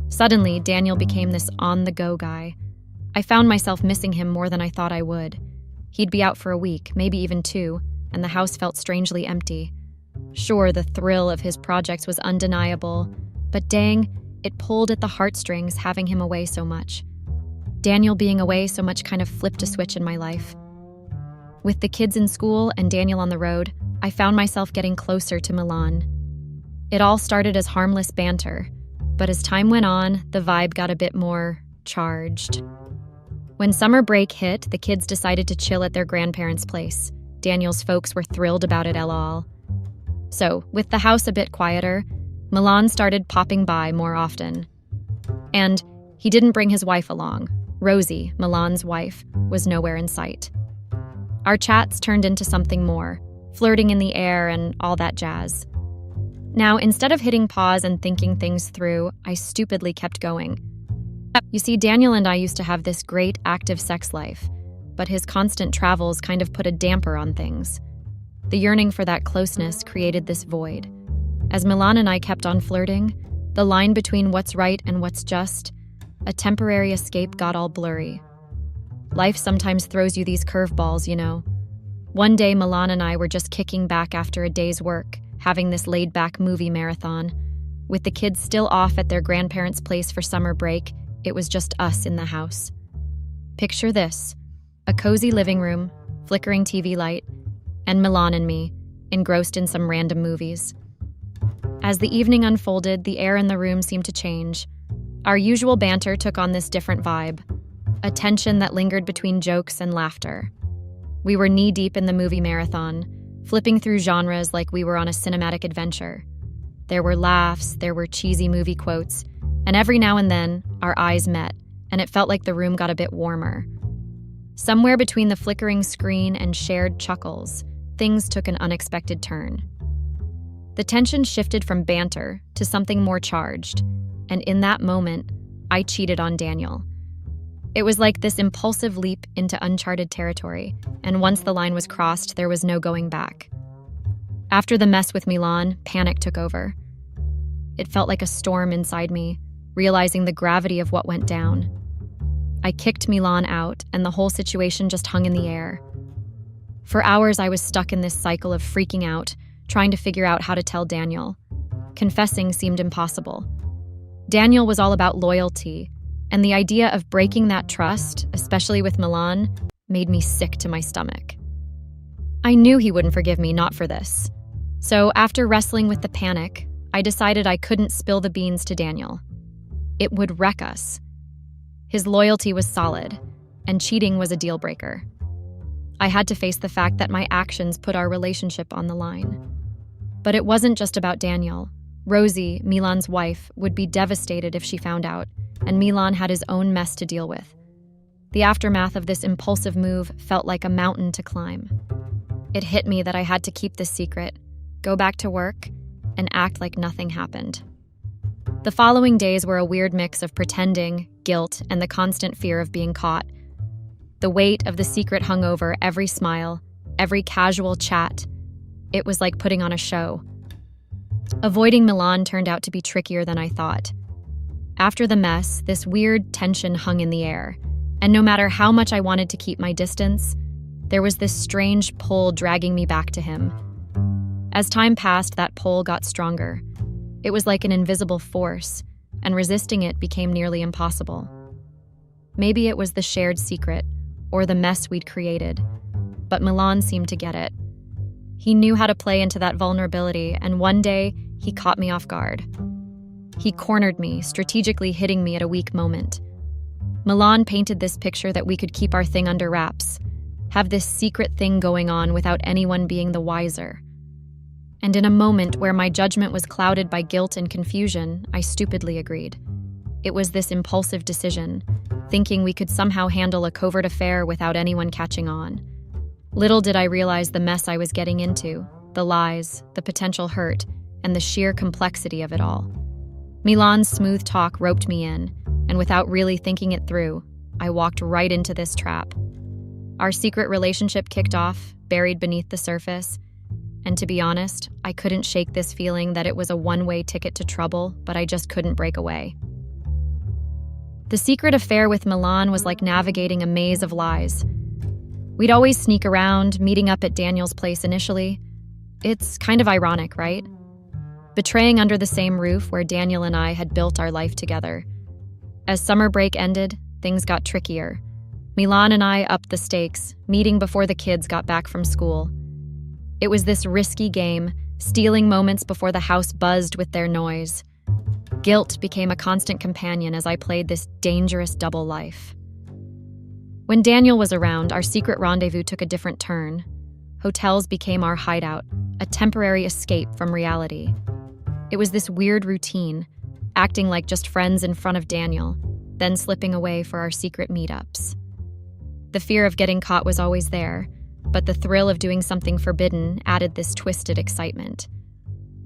Suddenly, Daniel became this on-the-go guy. I found myself missing him more than I thought I would. He'd be out for a week, maybe even 2, and the house felt strangely empty. Sure, the thrill of his projects was undeniable, but dang, it pulled at the heartstrings having him away so much. Daniel being away so much kind of flipped a switch in my life. With the kids in school and Daniel on the road, I found myself getting closer to Milan. It all started as harmless banter, but as time went on, the vibe got a bit more charged. When summer break hit, the kids decided to chill at their grandparents' place. Daniel's folks were thrilled about it, lol. So, with the house a bit quieter, Milan started popping by more often. And he didn't bring his wife along. Rosie, Milan's wife, was nowhere in sight. Our chats turned into something more, flirting in the air and all that jazz. Now, instead of hitting pause and thinking things through, I stupidly kept going. You see, Daniel and I used to have this great active sex life, but his constant travels kind of put a damper on things. The yearning for that closeness created this void. As Milan and I kept on flirting, the line between what's right and what's just, a temporary escape got all blurry. Life sometimes throws you these curveballs, you know. One day, Milan and I were just kicking back after a day's work, having this laid-back movie marathon. With the kids still off at their grandparents' place for summer break, it was just us in the house. Picture this: a cozy living room, flickering TV light, and Milan and me, engrossed in some random movies. As the evening unfolded, the air in the room seemed to change. Our usual banter took on this different vibe, a tension that lingered between jokes and laughter. We were knee-deep in the movie marathon, flipping through genres like we were on a cinematic adventure. There were laughs, there were cheesy movie quotes, and every now and then, our eyes met, and it felt like the room got a bit warmer. Somewhere between the flickering screen and shared chuckles, things took an unexpected turn. The tension shifted from banter to something more charged, and in that moment, I cheated on Daniel. It was like this impulsive leap into uncharted territory, and once the line was crossed, there was no going back. After the mess with Milan, panic took over. It felt like a storm inside me, realizing the gravity of what went down. I kicked Milan out, and the whole situation just hung in the air. For hours, I was stuck in this cycle of freaking out, trying to figure out how to tell Daniel. Confessing seemed impossible. Daniel was all about loyalty, and the idea of breaking that trust, especially with Milan, made me sick to my stomach. I knew he wouldn't forgive me not for this. So after wrestling with the panic, I decided I couldn't spill the beans to Daniel. It would wreck us. His loyalty was solid, and cheating was a deal breaker. I had to face the fact that my actions put our relationship on the line. But it wasn't just about Daniel. Rosie, Milan's wife, would be devastated if she found out, and Milan had his own mess to deal with. The aftermath of this impulsive move felt like a mountain to climb. It hit me that I had to keep this secret, go back to work, and act like nothing happened. The following days were a weird mix of pretending, guilt, and the constant fear of being caught. The weight of the secret hung over every smile, every casual chat. It was like putting on a show. Avoiding Milan turned out to be trickier than I thought. After the mess, this weird tension hung in the air, and no matter how much I wanted to keep my distance, there was this strange pull dragging me back to him. As time passed, that pull got stronger. It was like an invisible force, and resisting it became nearly impossible. Maybe it was the shared secret, or the mess we'd created, but Milan seemed to get it. He knew how to play into that vulnerability, and one day, he caught me off guard. He cornered me, strategically hitting me at a weak moment. Milan painted this picture that we could keep our thing under wraps, have this secret thing going on without anyone being the wiser. And in a moment where my judgment was clouded by guilt and confusion, I stupidly agreed. It was this impulsive decision, thinking we could somehow handle a covert affair without anyone catching on. Little did I realize the mess I was getting into, the lies, the potential hurt, and the sheer complexity of it all. Milan's smooth talk roped me in, and without really thinking it through, I walked right into this trap. Our secret relationship kicked off, buried beneath the surface, and to be honest, I couldn't shake this feeling that it was a one-way ticket to trouble, but I just couldn't break away. The secret affair with Milan was like navigating a maze of lies. We'd always sneak around, meeting up at Daniel's place initially. It's kind of ironic, right? Betraying under the same roof where Daniel and I had built our life together. As summer break ended, things got trickier. Milan and I upped the stakes, meeting before the kids got back from school. It was this risky game, stealing moments before the house buzzed with their noise. Guilt became a constant companion as I played this dangerous double life. When Daniel was around, our secret rendezvous took a different turn. Hotels became our hideout, a temporary escape from reality. It was this weird routine, acting like just friends in front of Daniel, then slipping away for our secret meetups. The fear of getting caught was always there, but the thrill of doing something forbidden added this twisted excitement.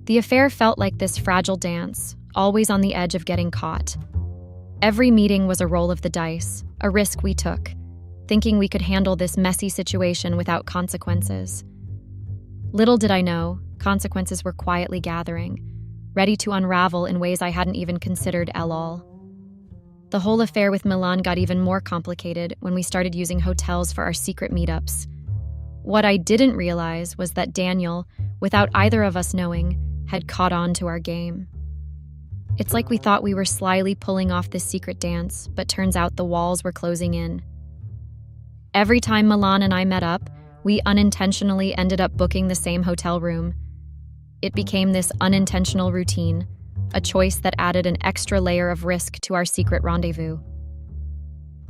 The affair felt like this fragile dance, always on the edge of getting caught. Every meeting was a roll of the dice, a risk we took, thinking we could handle this messy situation without consequences. Little did I know, consequences were quietly gathering, ready to unravel in ways I hadn't even considered at all. The whole affair with Milan got even more complicated when we started using hotels for our secret meetups. What I didn't realize was that Daniel without either of us knowing, had caught on to our game. It's like we thought we were slyly pulling off this secret dance, but turns out the walls were closing in. Every time Milan and I met up, we unintentionally ended up booking the same hotel room. It became this unintentional routine, a choice that added an extra layer of risk to our secret rendezvous.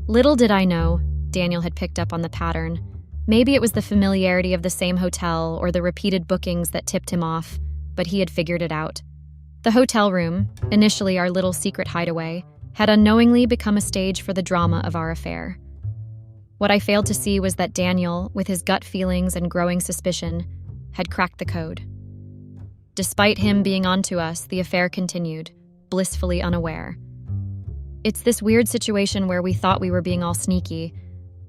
Little did I know, Daniel had picked up on the pattern. Maybe it was the familiarity of the same hotel or the repeated bookings that tipped him off, but he had figured it out. The hotel room, initially our little secret hideaway, had unknowingly become a stage for the drama of our affair. What I failed to see was that Daniel, with his gut feelings and growing suspicion, had cracked the code. Despite him being onto us, the affair continued, blissfully unaware. It's this weird situation where we thought we were being all sneaky,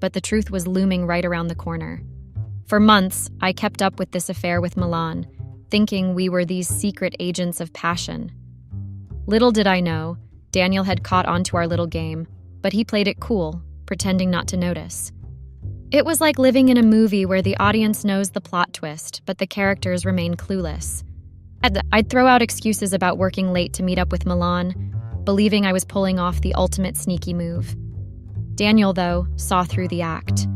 but the truth was looming right around the corner. For months, I kept up with this affair with Milan, thinking we were these secret agents of passion. Little did I know, Daniel had caught onto our little game, but he played it cool, pretending not to notice. It was like living in a movie where the audience knows the plot twist, but the characters remain clueless. I'd throw out excuses about working late to meet up with Milan, believing I was pulling off the ultimate sneaky move. Daniel, though, saw through the act.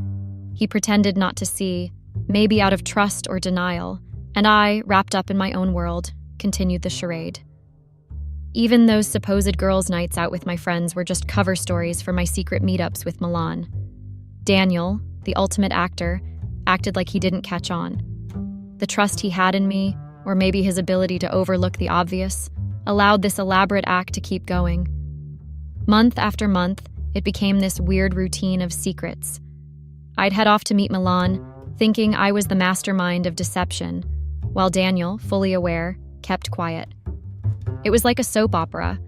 He pretended not to see, maybe out of trust or denial, and I, wrapped up in my own world, continued the charade. Even those supposed girls' nights out with my friends were just cover stories for my secret meetups with Milan. Daniel, the ultimate actor, acted like he didn't catch on. The trust he had in me, or maybe his ability to overlook the obvious, allowed this elaborate act to keep going. Month after month, it became this weird routine of secrets. I'd head off to meet Milan, thinking I was the mastermind of deception, while Daniel, fully aware, kept quiet. It was like a soap opera,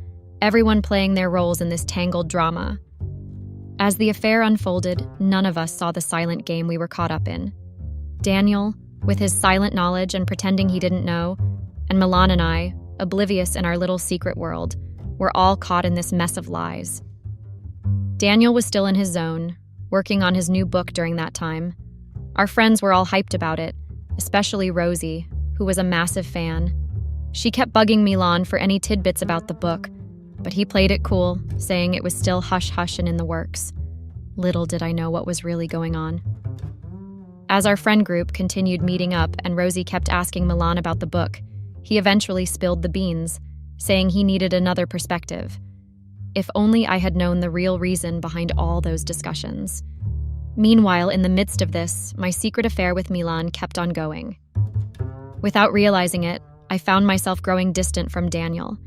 everyone playing their roles in this tangled drama. As the affair unfolded, none of us saw the silent game we were caught up in. Daniel, with his silent knowledge and pretending he didn't know, and Milan and I, oblivious in our little secret world, were all caught in this mess of lies. Daniel was still in his zone, working on his new book during that time. Our friends were all hyped about it, especially Rosie, who was a massive fan. She kept bugging Milan for any tidbits about the book, but he played it cool, saying it was still hush-hush and in the works. Little did I know what was really going on. As our friend group continued meeting up and Rosie kept asking Milan about the book, he eventually spilled the beans, saying he needed another perspective. If only I had known the real reason behind all those discussions. Meanwhile, in the midst of this, my secret affair with Milan kept on going. Without realizing it, I found myself growing distant from Daniel,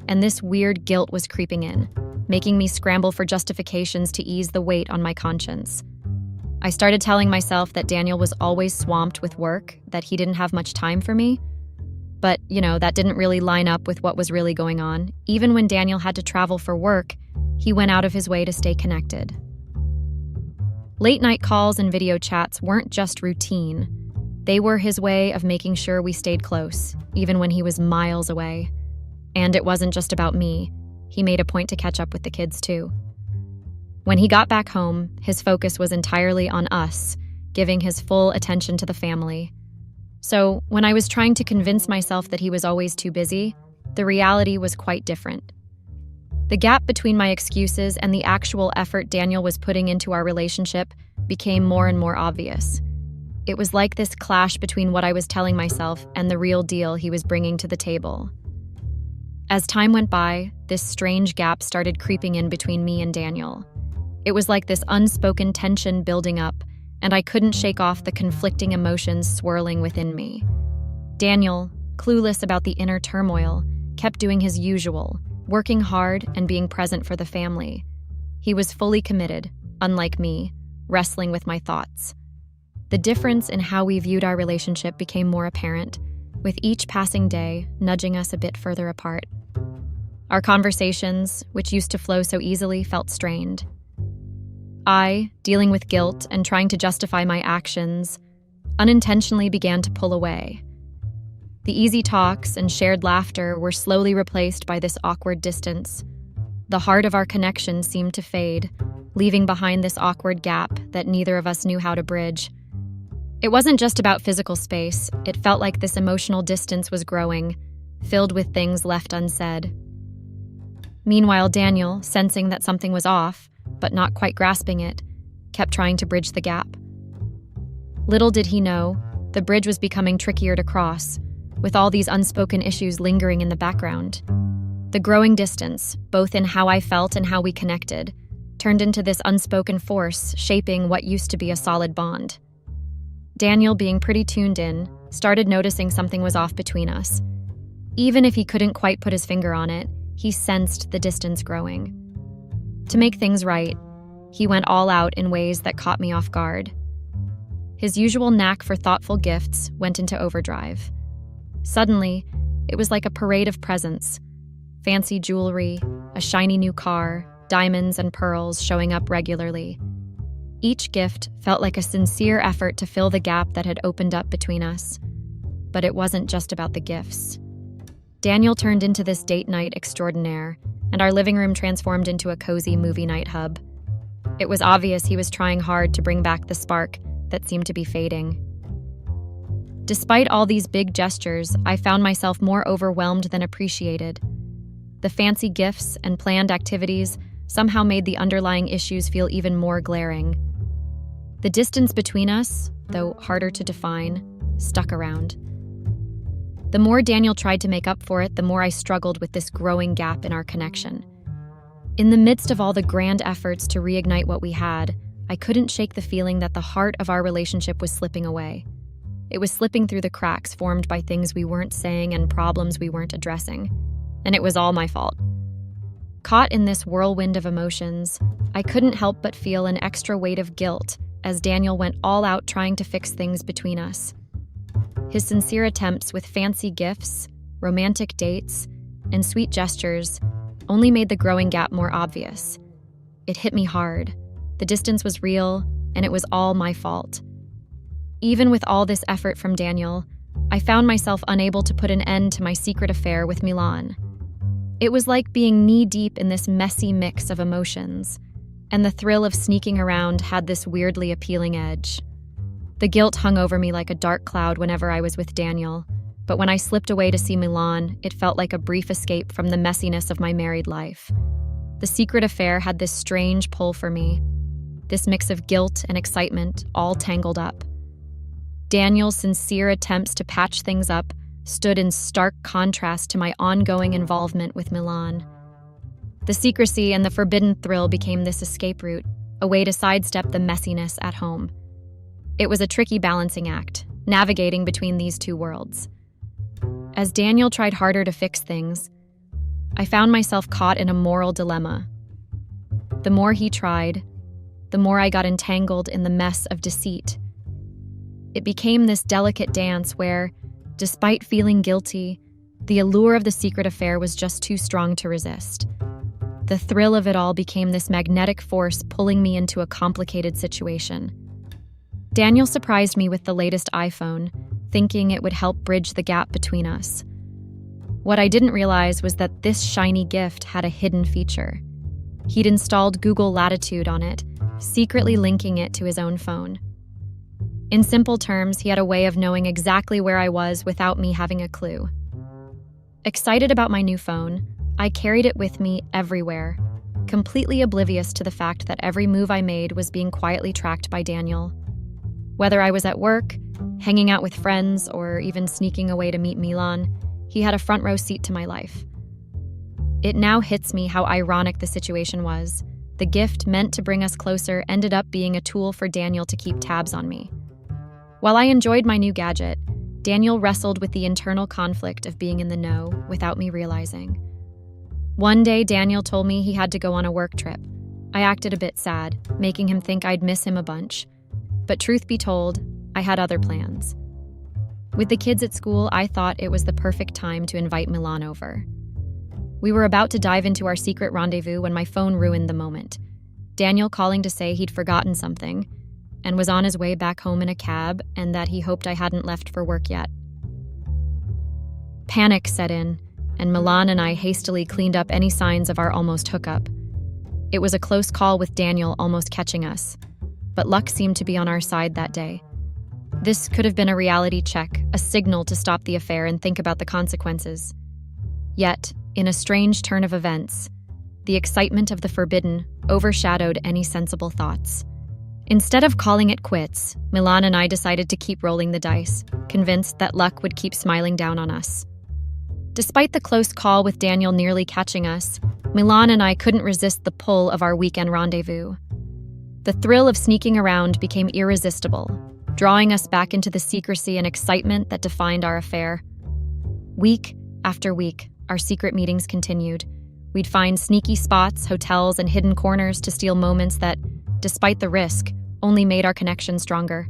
and this weird guilt was creeping in, making me scramble for justifications to ease the weight on my conscience. I started telling myself that Daniel was always swamped with work, that he didn't have much time for me. But, that didn't really line up with what was really going on. Even when Daniel had to travel for work, he went out of his way to stay connected. Late-night calls and video chats weren't just routine. They were his way of making sure we stayed close, even when he was miles away. And it wasn't just about me. He made a point to catch up with the kids, too. When he got back home, his focus was entirely on us, giving his full attention to the family. So, when I was trying to convince myself that he was always too busy, the reality was quite different. The gap between my excuses and the actual effort Daniel was putting into our relationship became more and more obvious. It was like this clash between what I was telling myself and the real deal he was bringing to the table. As time went by, this strange gap started creeping in between me and Daniel. It was like this unspoken tension building up, and I couldn't shake off the conflicting emotions swirling within me. Daniel, clueless about the inner turmoil, kept doing his usual, working hard and being present for the family. He was fully committed, unlike me, wrestling with my thoughts. The difference in how we viewed our relationship became more apparent, with each passing day nudging us a bit further apart. Our conversations, which used to flow so easily, felt strained. I, dealing with guilt and trying to justify my actions, unintentionally began to pull away. The easy talks and shared laughter were slowly replaced by this awkward distance. The heart of our connection seemed to fade, leaving behind this awkward gap that neither of us knew how to bridge. It wasn't just about physical space, it felt like this emotional distance was growing, filled with things left unsaid. Meanwhile, Daniel, sensing that something was off, but not quite grasping it, kept trying to bridge the gap. Little did he know, the bridge was becoming trickier to cross, with all these unspoken issues lingering in the background. The growing distance, both in how I felt and how we connected, turned into this unspoken force shaping what used to be a solid bond. Daniel, being pretty tuned in, started noticing something was off between us. Even if he couldn't quite put his finger on it, he sensed the distance growing. To make things right, he went all out in ways that caught me off guard. His usual knack for thoughtful gifts went into overdrive. Suddenly, it was like a parade of presents. Fancy jewelry, a shiny new car, diamonds and pearls showing up regularly. Each gift felt like a sincere effort to fill the gap that had opened up between us. But it wasn't just about the gifts. Daniel turned into this date night extraordinaire, and our living room transformed into a cozy movie night hub. It was obvious he was trying hard to bring back the spark that seemed to be fading. Despite all these big gestures, I found myself more overwhelmed than appreciated. The fancy gifts and planned activities somehow made the underlying issues feel even more glaring. The distance between us, though harder to define, stuck around. The more Daniel tried to make up for it, the more I struggled with this growing gap in our connection. In the midst of all the grand efforts to reignite what we had, I couldn't shake the feeling that the heart of our relationship was slipping away. It was slipping through the cracks formed by things we weren't saying and problems we weren't addressing. And it was all my fault. Caught in this whirlwind of emotions, I couldn't help but feel an extra weight of guilt as Daniel went all out trying to fix things between us. His sincere attempts with fancy gifts, romantic dates, and sweet gestures only made the growing gap more obvious. It hit me hard. The distance was real, and it was all my fault. Even with all this effort from Daniel, I found myself unable to put an end to my secret affair with Milan. It was like being knee-deep in this messy mix of emotions, and the thrill of sneaking around had this weirdly appealing edge. The guilt hung over me like a dark cloud whenever I was with Daniel, but when I slipped away to see Milan, it felt like a brief escape from the messiness of my married life. The secret affair had this strange pull for me, this mix of guilt and excitement, all tangled up. Daniel's sincere attempts to patch things up stood in stark contrast to my ongoing involvement with Milan. The secrecy and the forbidden thrill became this escape route, a way to sidestep the messiness at home. It was a tricky balancing act, navigating between these two worlds. As Daniel tried harder to fix things, I found myself caught in a moral dilemma. The more he tried, the more I got entangled in the mess of deceit. It became this delicate dance where, despite feeling guilty, the allure of the secret affair was just too strong to resist. The thrill of it all became this magnetic force pulling me into a complicated situation. Daniel surprised me with the latest iPhone, thinking it would help bridge the gap between us. What I didn't realize was that this shiny gift had a hidden feature. He'd installed Google Latitude on it, secretly linking it to his own phone. In simple terms, he had a way of knowing exactly where I was without me having a clue. Excited about my new phone, I carried it with me everywhere, completely oblivious to the fact that every move I made was being quietly tracked by Daniel. Whether I was at work, hanging out with friends, or even sneaking away to meet Milan, he had a front row seat to my life. It now hits me how ironic the situation was. The gift meant to bring us closer ended up being a tool for Daniel to keep tabs on me. While I enjoyed my new gadget, Daniel wrestled with the internal conflict of being in the know without me realizing. One day, Daniel told me he had to go on a work trip. I acted a bit sad, making him think I'd miss him a bunch. But truth be told, I had other plans. With the kids at school, I thought it was the perfect time to invite Milan over. We were about to dive into our secret rendezvous when my phone ruined the moment. Daniel calling to say he'd forgotten something and was on his way back home in a cab and that he hoped I hadn't left for work yet. Panic set in, and Milan and I hastily cleaned up any signs of our almost hookup. It was a close call with Daniel almost catching us, but luck seemed to be on our side that day. This could have been a reality check, a signal to stop the affair and think about the consequences. Yet, in a strange turn of events, the excitement of the forbidden overshadowed any sensible thoughts. Instead of calling it quits, Milan and I decided to keep rolling the dice, convinced that luck would keep smiling down on us. Despite the close call with Daniel nearly catching us, Milan and I couldn't resist the pull of our weekend rendezvous. The thrill of sneaking around became irresistible, drawing us back into the secrecy and excitement that defined our affair. Week after week, our secret meetings continued. We'd find sneaky spots, hotels, and hidden corners to steal moments that, despite the risk, only made our connection stronger.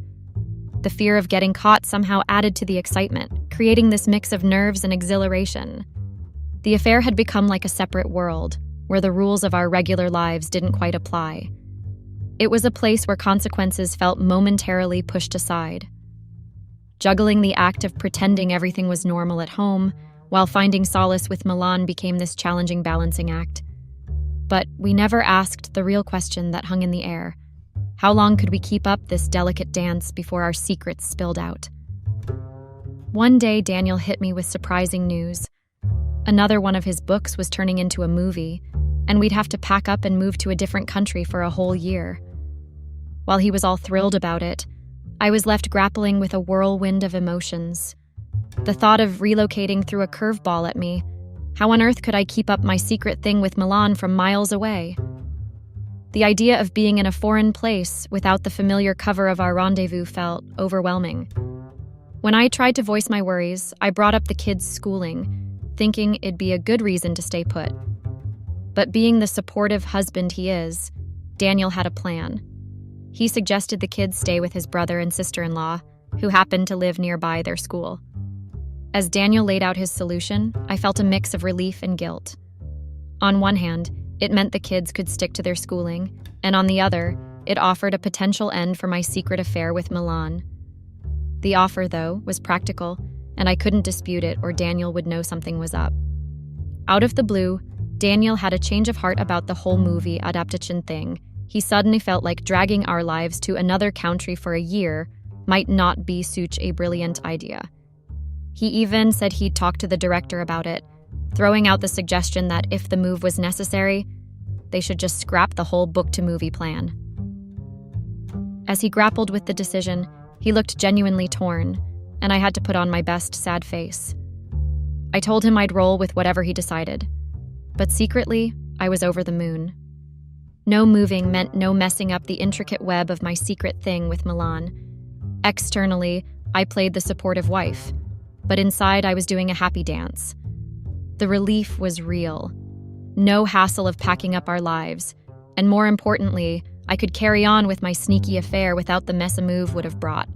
The fear of getting caught somehow added to the excitement, creating this mix of nerves and exhilaration. The affair had become like a separate world, where the rules of our regular lives didn't quite apply. It was a place where consequences felt momentarily pushed aside. Juggling the act of pretending everything was normal at home, while finding solace with Milan became this challenging balancing act. But we never asked the real question that hung in the air. How long could we keep up this delicate dance before our secrets spilled out? One day, Daniel hit me with surprising news. Another one of his books was turning into a movie, and we'd have to pack up and move to a different country for a whole year. While he was all thrilled about it, I was left grappling with a whirlwind of emotions. The thought of relocating threw a curveball at me. How on earth could I keep up my secret thing with Milan from miles away? The idea of being in a foreign place without the familiar cover of our rendezvous felt overwhelming. When I tried to voice my worries, I brought up the kids' schooling, thinking it'd be a good reason to stay put. But being the supportive husband he is, Daniel had a plan. He suggested the kids stay with his brother and sister-in-law, who happened to live nearby their school. As Daniel laid out his solution, I felt a mix of relief and guilt. On one hand, it meant the kids could stick to their schooling, and on the other, it offered a potential end for my secret affair with Milan. The offer, though, was practical, and I couldn't dispute it or Daniel would know something was up. Out of the blue, Daniel had a change of heart about the whole movie adaptation thing. He suddenly felt like dragging our lives to another country for a year might not be such a brilliant idea. He even said he'd talk to the director about it, throwing out the suggestion that if the move was necessary, they should just scrap the whole book-to-movie plan. As he grappled with the decision, he looked genuinely torn, and I had to put on my best sad face. I told him I'd roll with whatever he decided, but secretly, I was over the moon. No moving meant no messing up the intricate web of my secret thing with Milan. Externally, I played the supportive wife, but inside I was doing a happy dance. The relief was real. No hassle of packing up our lives, and more importantly, I could carry on with my sneaky affair without the mess a move would have brought.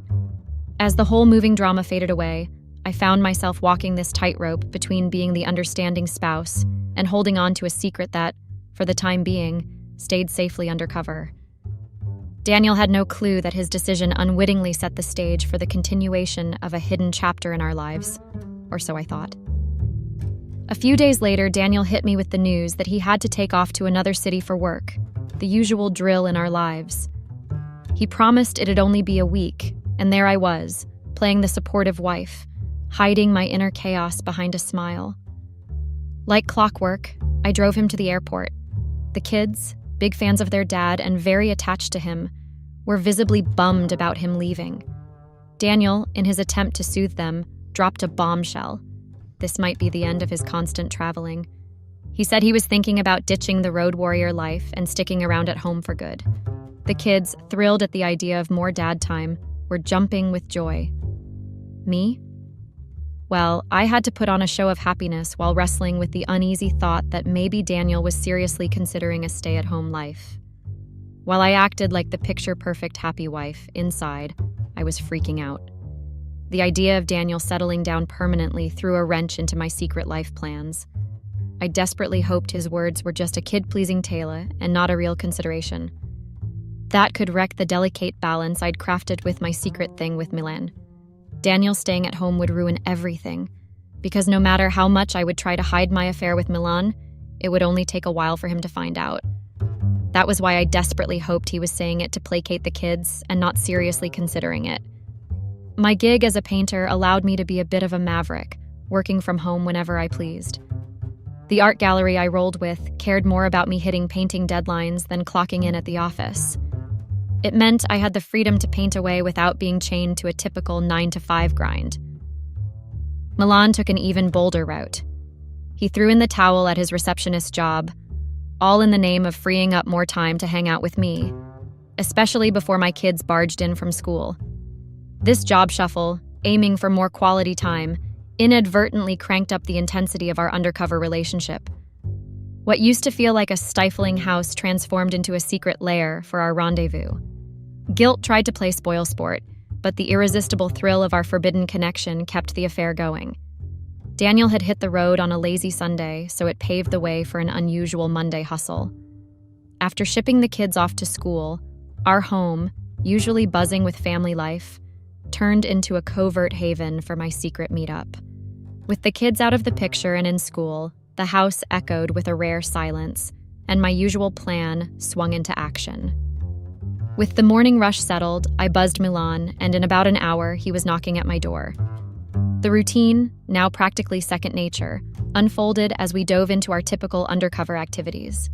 As the whole moving drama faded away, I found myself walking this tightrope between being the understanding spouse and holding on to a secret that, for the time being, stayed safely undercover. Daniel had no clue that his decision unwittingly set the stage for the continuation of a hidden chapter in our lives, or so I thought. A few days later, Daniel hit me with the news that he had to take off to another city for work, the usual drill in our lives. He promised it'd only be a week, and there I was, playing the supportive wife, hiding my inner chaos behind a smile. Like clockwork, I drove him to the airport. The kids, big fans of their dad and very attached to him, were visibly bummed about him leaving. Daniel, in his attempt to soothe them, dropped a bombshell. This might be the end of his constant traveling. He said he was thinking about ditching the road warrior life and sticking around at home for good. The kids, thrilled at the idea of more dad time, were jumping with joy. Me? Well, I had to put on a show of happiness while wrestling with the uneasy thought that maybe Daniel was seriously considering a stay-at-home life. While I acted like the picture-perfect happy wife, inside, I was freaking out. The idea of Daniel settling down permanently threw a wrench into my secret life plans. I desperately hoped his words were just a kid-pleasing tale and not a real consideration. That could wreck the delicate balance I'd crafted with my secret thing with Milan. Daniel staying at home would ruin everything, because no matter how much I would try to hide my affair with Milan, it would only take a while for him to find out. That was why I desperately hoped he was saying it to placate the kids and not seriously considering it. My gig as a painter allowed me to be a bit of a maverick, working from home whenever I pleased. The art gallery I rolled with cared more about me hitting painting deadlines than clocking in at the office. It meant I had the freedom to paint away without being chained to a typical 9-to-5 grind. Milan took an even bolder route. He threw in the towel at his receptionist job, all in the name of freeing up more time to hang out with me, especially before my kids barged in from school. This job shuffle, aiming for more quality time, inadvertently cranked up the intensity of our undercover relationship. What used to feel like a stifling house transformed into a secret lair for our rendezvous. Guilt tried to play spoilsport, but the irresistible thrill of our forbidden connection kept the affair going. Daniel had hit the road on a lazy Sunday, so it paved the way for an unusual Monday hustle. After shipping the kids off to school, our home, usually buzzing with family life, turned into a covert haven for my secret meetup. With the kids out of the picture and in school, the house echoed with a rare silence, and my usual plan swung into action. With the morning rush settled, I buzzed Milan, and in about an hour, he was knocking at my door. The routine, now practically second nature, unfolded as we dove into our typical undercover activities.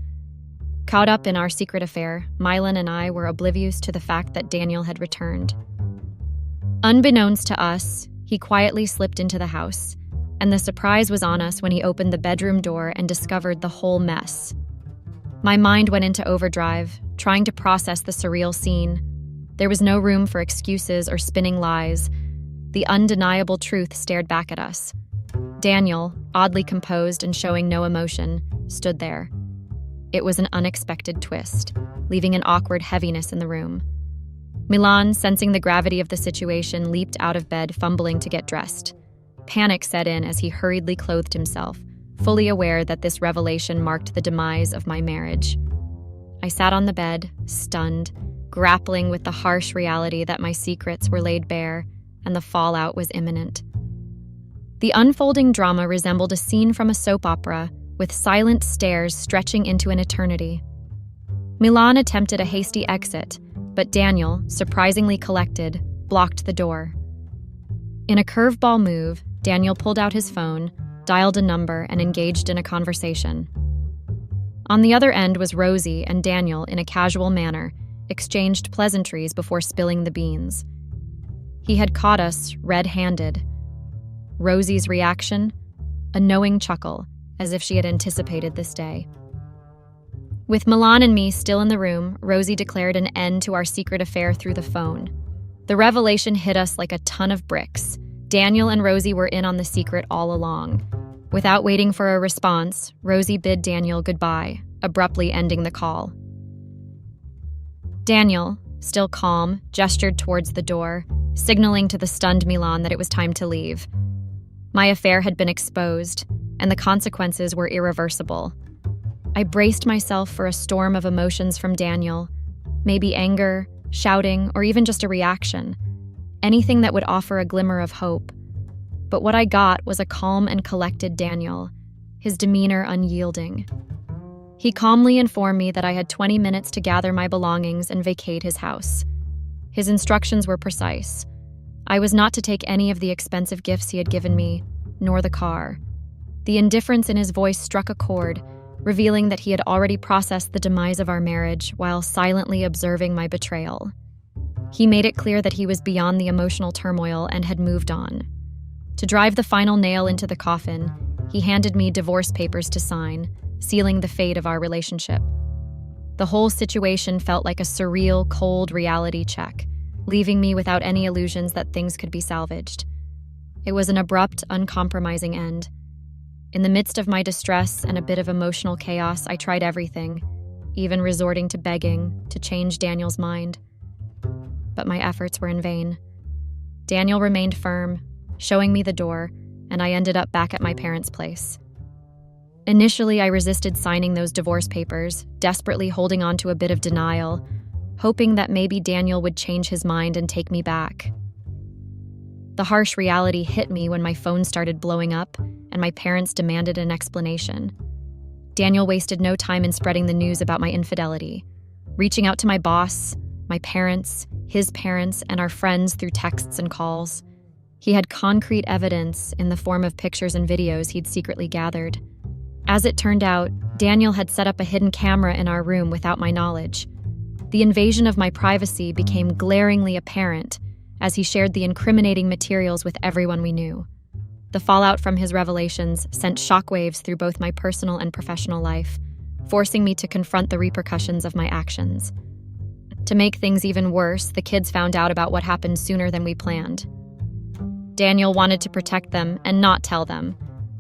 Caught up in our secret affair, Milan and I were oblivious to the fact that Daniel had returned. Unbeknownst to us, he quietly slipped into the house, and the surprise was on us when he opened the bedroom door and discovered the whole mess. My mind went into overdrive, trying to process the surreal scene. There was no room for excuses or spinning lies. The undeniable truth stared back at us. Daniel, oddly composed and showing no emotion, stood there. It was an unexpected twist, leaving an awkward heaviness in the room. Milan, sensing the gravity of the situation, leaped out of bed, fumbling to get dressed. Panic set in as he hurriedly clothed himself, fully aware that this revelation marked the demise of my marriage. I sat on the bed, stunned, grappling with the harsh reality that my secrets were laid bare and the fallout was imminent. The unfolding drama resembled a scene from a soap opera, with silent stares stretching into an eternity. Milan attempted a hasty exit, but Daniel, surprisingly collected, blocked the door. In a curveball move, Daniel pulled out his phone, dialed a number, and engaged in a conversation. On the other end was Rosie, and Daniel, in a casual manner, exchanged pleasantries before spilling the beans. He had caught us red-handed. Rosie's reaction? A knowing chuckle, as if she had anticipated this day. With Milan and me still in the room, Rosie declared an end to our secret affair through the phone. The revelation hit us like a ton of bricks. Daniel and Rosie were in on the secret all along. Without waiting for a response, Rosie bid Daniel goodbye, abruptly ending the call. Daniel, still calm, gestured towards the door, signaling to the stunned Milan that it was time to leave. My affair had been exposed, and the consequences were irreversible. I braced myself for a storm of emotions from Daniel, maybe anger, shouting, or even just a reaction. Anything that would offer a glimmer of hope. But what I got was a calm and collected Daniel, his demeanor unyielding. He calmly informed me that I had 20 minutes to gather my belongings and vacate his house. His instructions were precise. I was not to take any of the expensive gifts he had given me, nor the car. The indifference in his voice struck a chord, revealing that he had already processed the demise of our marriage while silently observing my betrayal. He made it clear that he was beyond the emotional turmoil and had moved on. To drive the final nail into the coffin, he handed me divorce papers to sign, sealing the fate of our relationship. The whole situation felt like a surreal, cold reality check, leaving me without any illusions that things could be salvaged. It was an abrupt, uncompromising end. In the midst of my distress and a bit of emotional chaos, I tried everything, even resorting to begging to change Daniel's mind. But my efforts were in vain. Daniel remained firm, showing me the door, and I ended up back at my parents' place. Initially, I resisted signing those divorce papers, desperately holding on to a bit of denial, hoping that maybe Daniel would change his mind and take me back. The harsh reality hit me when my phone started blowing up and my parents demanded an explanation. Daniel wasted no time in spreading the news about my infidelity. Reaching out to my boss, my parents, his parents, and our friends through texts and calls. He had concrete evidence in the form of pictures and videos he'd secretly gathered. As it turned out, Daniel had set up a hidden camera in our room without my knowledge. The invasion of my privacy became glaringly apparent as he shared the incriminating materials with everyone we knew. The fallout from his revelations sent shockwaves through both my personal and professional life, forcing me to confront the repercussions of my actions. To make things even worse, the kids found out about what happened sooner than we planned. Daniel wanted to protect them and not tell them,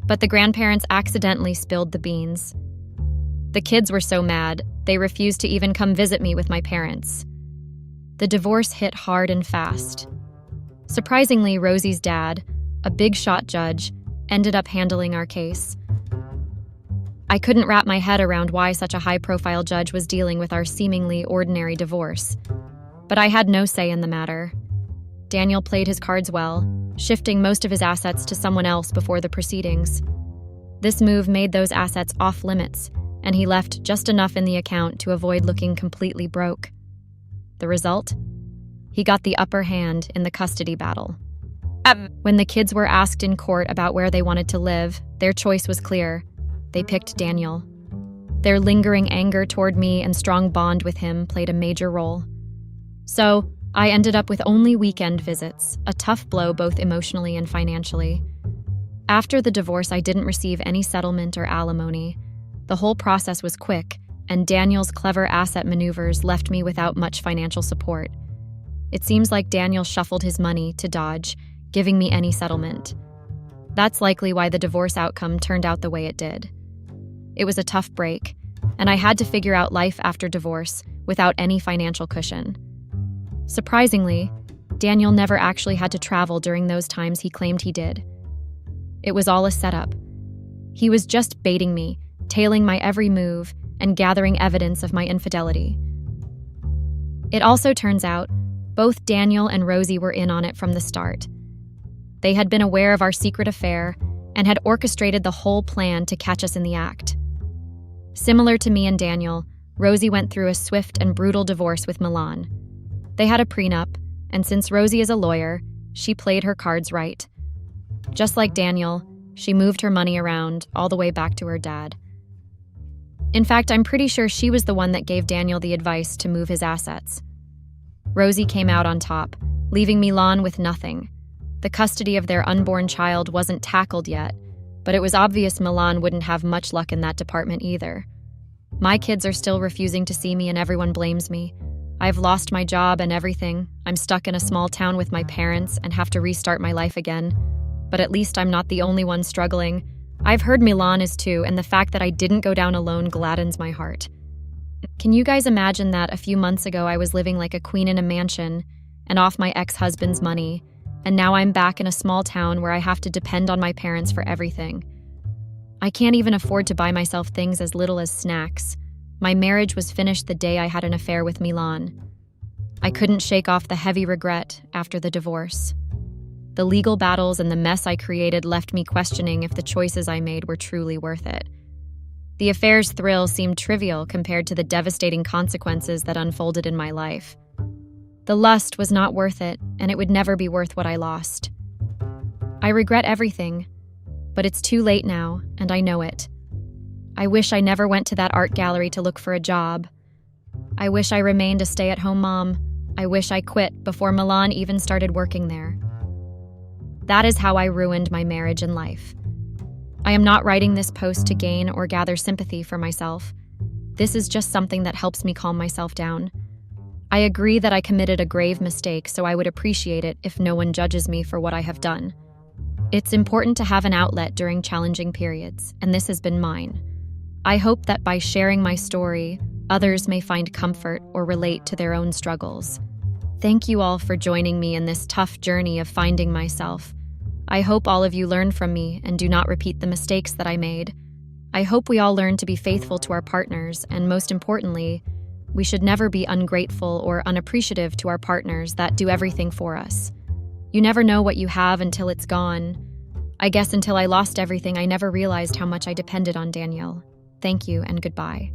but the grandparents accidentally spilled the beans. The kids were so mad, they refused to even come visit me with my parents. The divorce hit hard and fast. Surprisingly, Rosie's dad, a big-shot judge, ended up handling our case. I couldn't wrap my head around why such a high-profile judge was dealing with our seemingly ordinary divorce, but I had no say in the matter. Daniel played his cards well, shifting most of his assets to someone else before the proceedings. This move made those assets off-limits, and he left just enough in the account to avoid looking completely broke. The result? He got the upper hand in the custody battle. When the kids were asked in court about where they wanted to live, their choice was clear. They picked Daniel. Their lingering anger toward me and strong bond with him played a major role. So, I ended up with only weekend visits, a tough blow both emotionally and financially. After the divorce, I didn't receive any settlement or alimony. The whole process was quick, and Daniel's clever asset maneuvers left me without much financial support. It seems like Daniel shuffled his money to dodge giving me any settlement. That's likely why the divorce outcome turned out the way it did. It was a tough break, and I had to figure out life after divorce without any financial cushion. Surprisingly, Daniel never actually had to travel during those times he claimed he did. It was all a setup. He was just baiting me, tailing my every move, and gathering evidence of my infidelity. It also turns out, both Daniel and Rosie were in on it from the start. They had been aware of our secret affair and had orchestrated the whole plan to catch us in the act. Similar to me and Daniel, Rosie went through a swift and brutal divorce with Milan. They had a prenup, and since Rosie is a lawyer, she played her cards right. Just like Daniel, she moved her money around all the way back to her dad. In fact, I'm pretty sure she was the one that gave Daniel the advice to move his assets. Rosie came out on top, leaving Milan with nothing. The custody of their unborn child wasn't tackled yet, but it was obvious Milan wouldn't have much luck in that department either. My kids are still refusing to see me and everyone blames me. I've lost my job and everything. I'm stuck in a small town with my parents and have to restart my life again. But at least I'm not the only one struggling. I've heard Milan is too, and the fact that I didn't go down alone gladdens my heart. Can you guys imagine that a few months ago I was living like a queen in a mansion and off my ex-husband's money, and now I'm back in a small town where I have to depend on my parents for everything. I can't even afford to buy myself things as little as snacks. My marriage was finished the day I had an affair with Milan. I couldn't shake off the heavy regret after the divorce. The legal battles and the mess I created left me questioning if the choices I made were truly worth it. The affair's thrill seemed trivial compared to the devastating consequences that unfolded in my life. The lust was not worth it, and it would never be worth what I lost. I regret everything, but it's too late now, and I know it. I wish I never went to that art gallery to look for a job. I wish I remained a stay-at-home mom. I wish I quit before Milan even started working there. That is how I ruined my marriage and life. I am not writing this post to gain or gather sympathy for myself. This is just something that helps me calm myself down. I agree that I committed a grave mistake, so I would appreciate it if no one judges me for what I have done. It's important to have an outlet during challenging periods, and this has been mine. I hope that by sharing my story, others may find comfort or relate to their own struggles. Thank you all for joining me in this tough journey of finding myself. I hope all of you learn from me and do not repeat the mistakes that I made. I hope we all learn to be faithful to our partners, and most importantly, we should never be ungrateful or unappreciative to our partners that do everything for us. You never know what you have until it's gone. I guess until I lost everything, I never realized how much I depended on Daniel. Thank you and goodbye.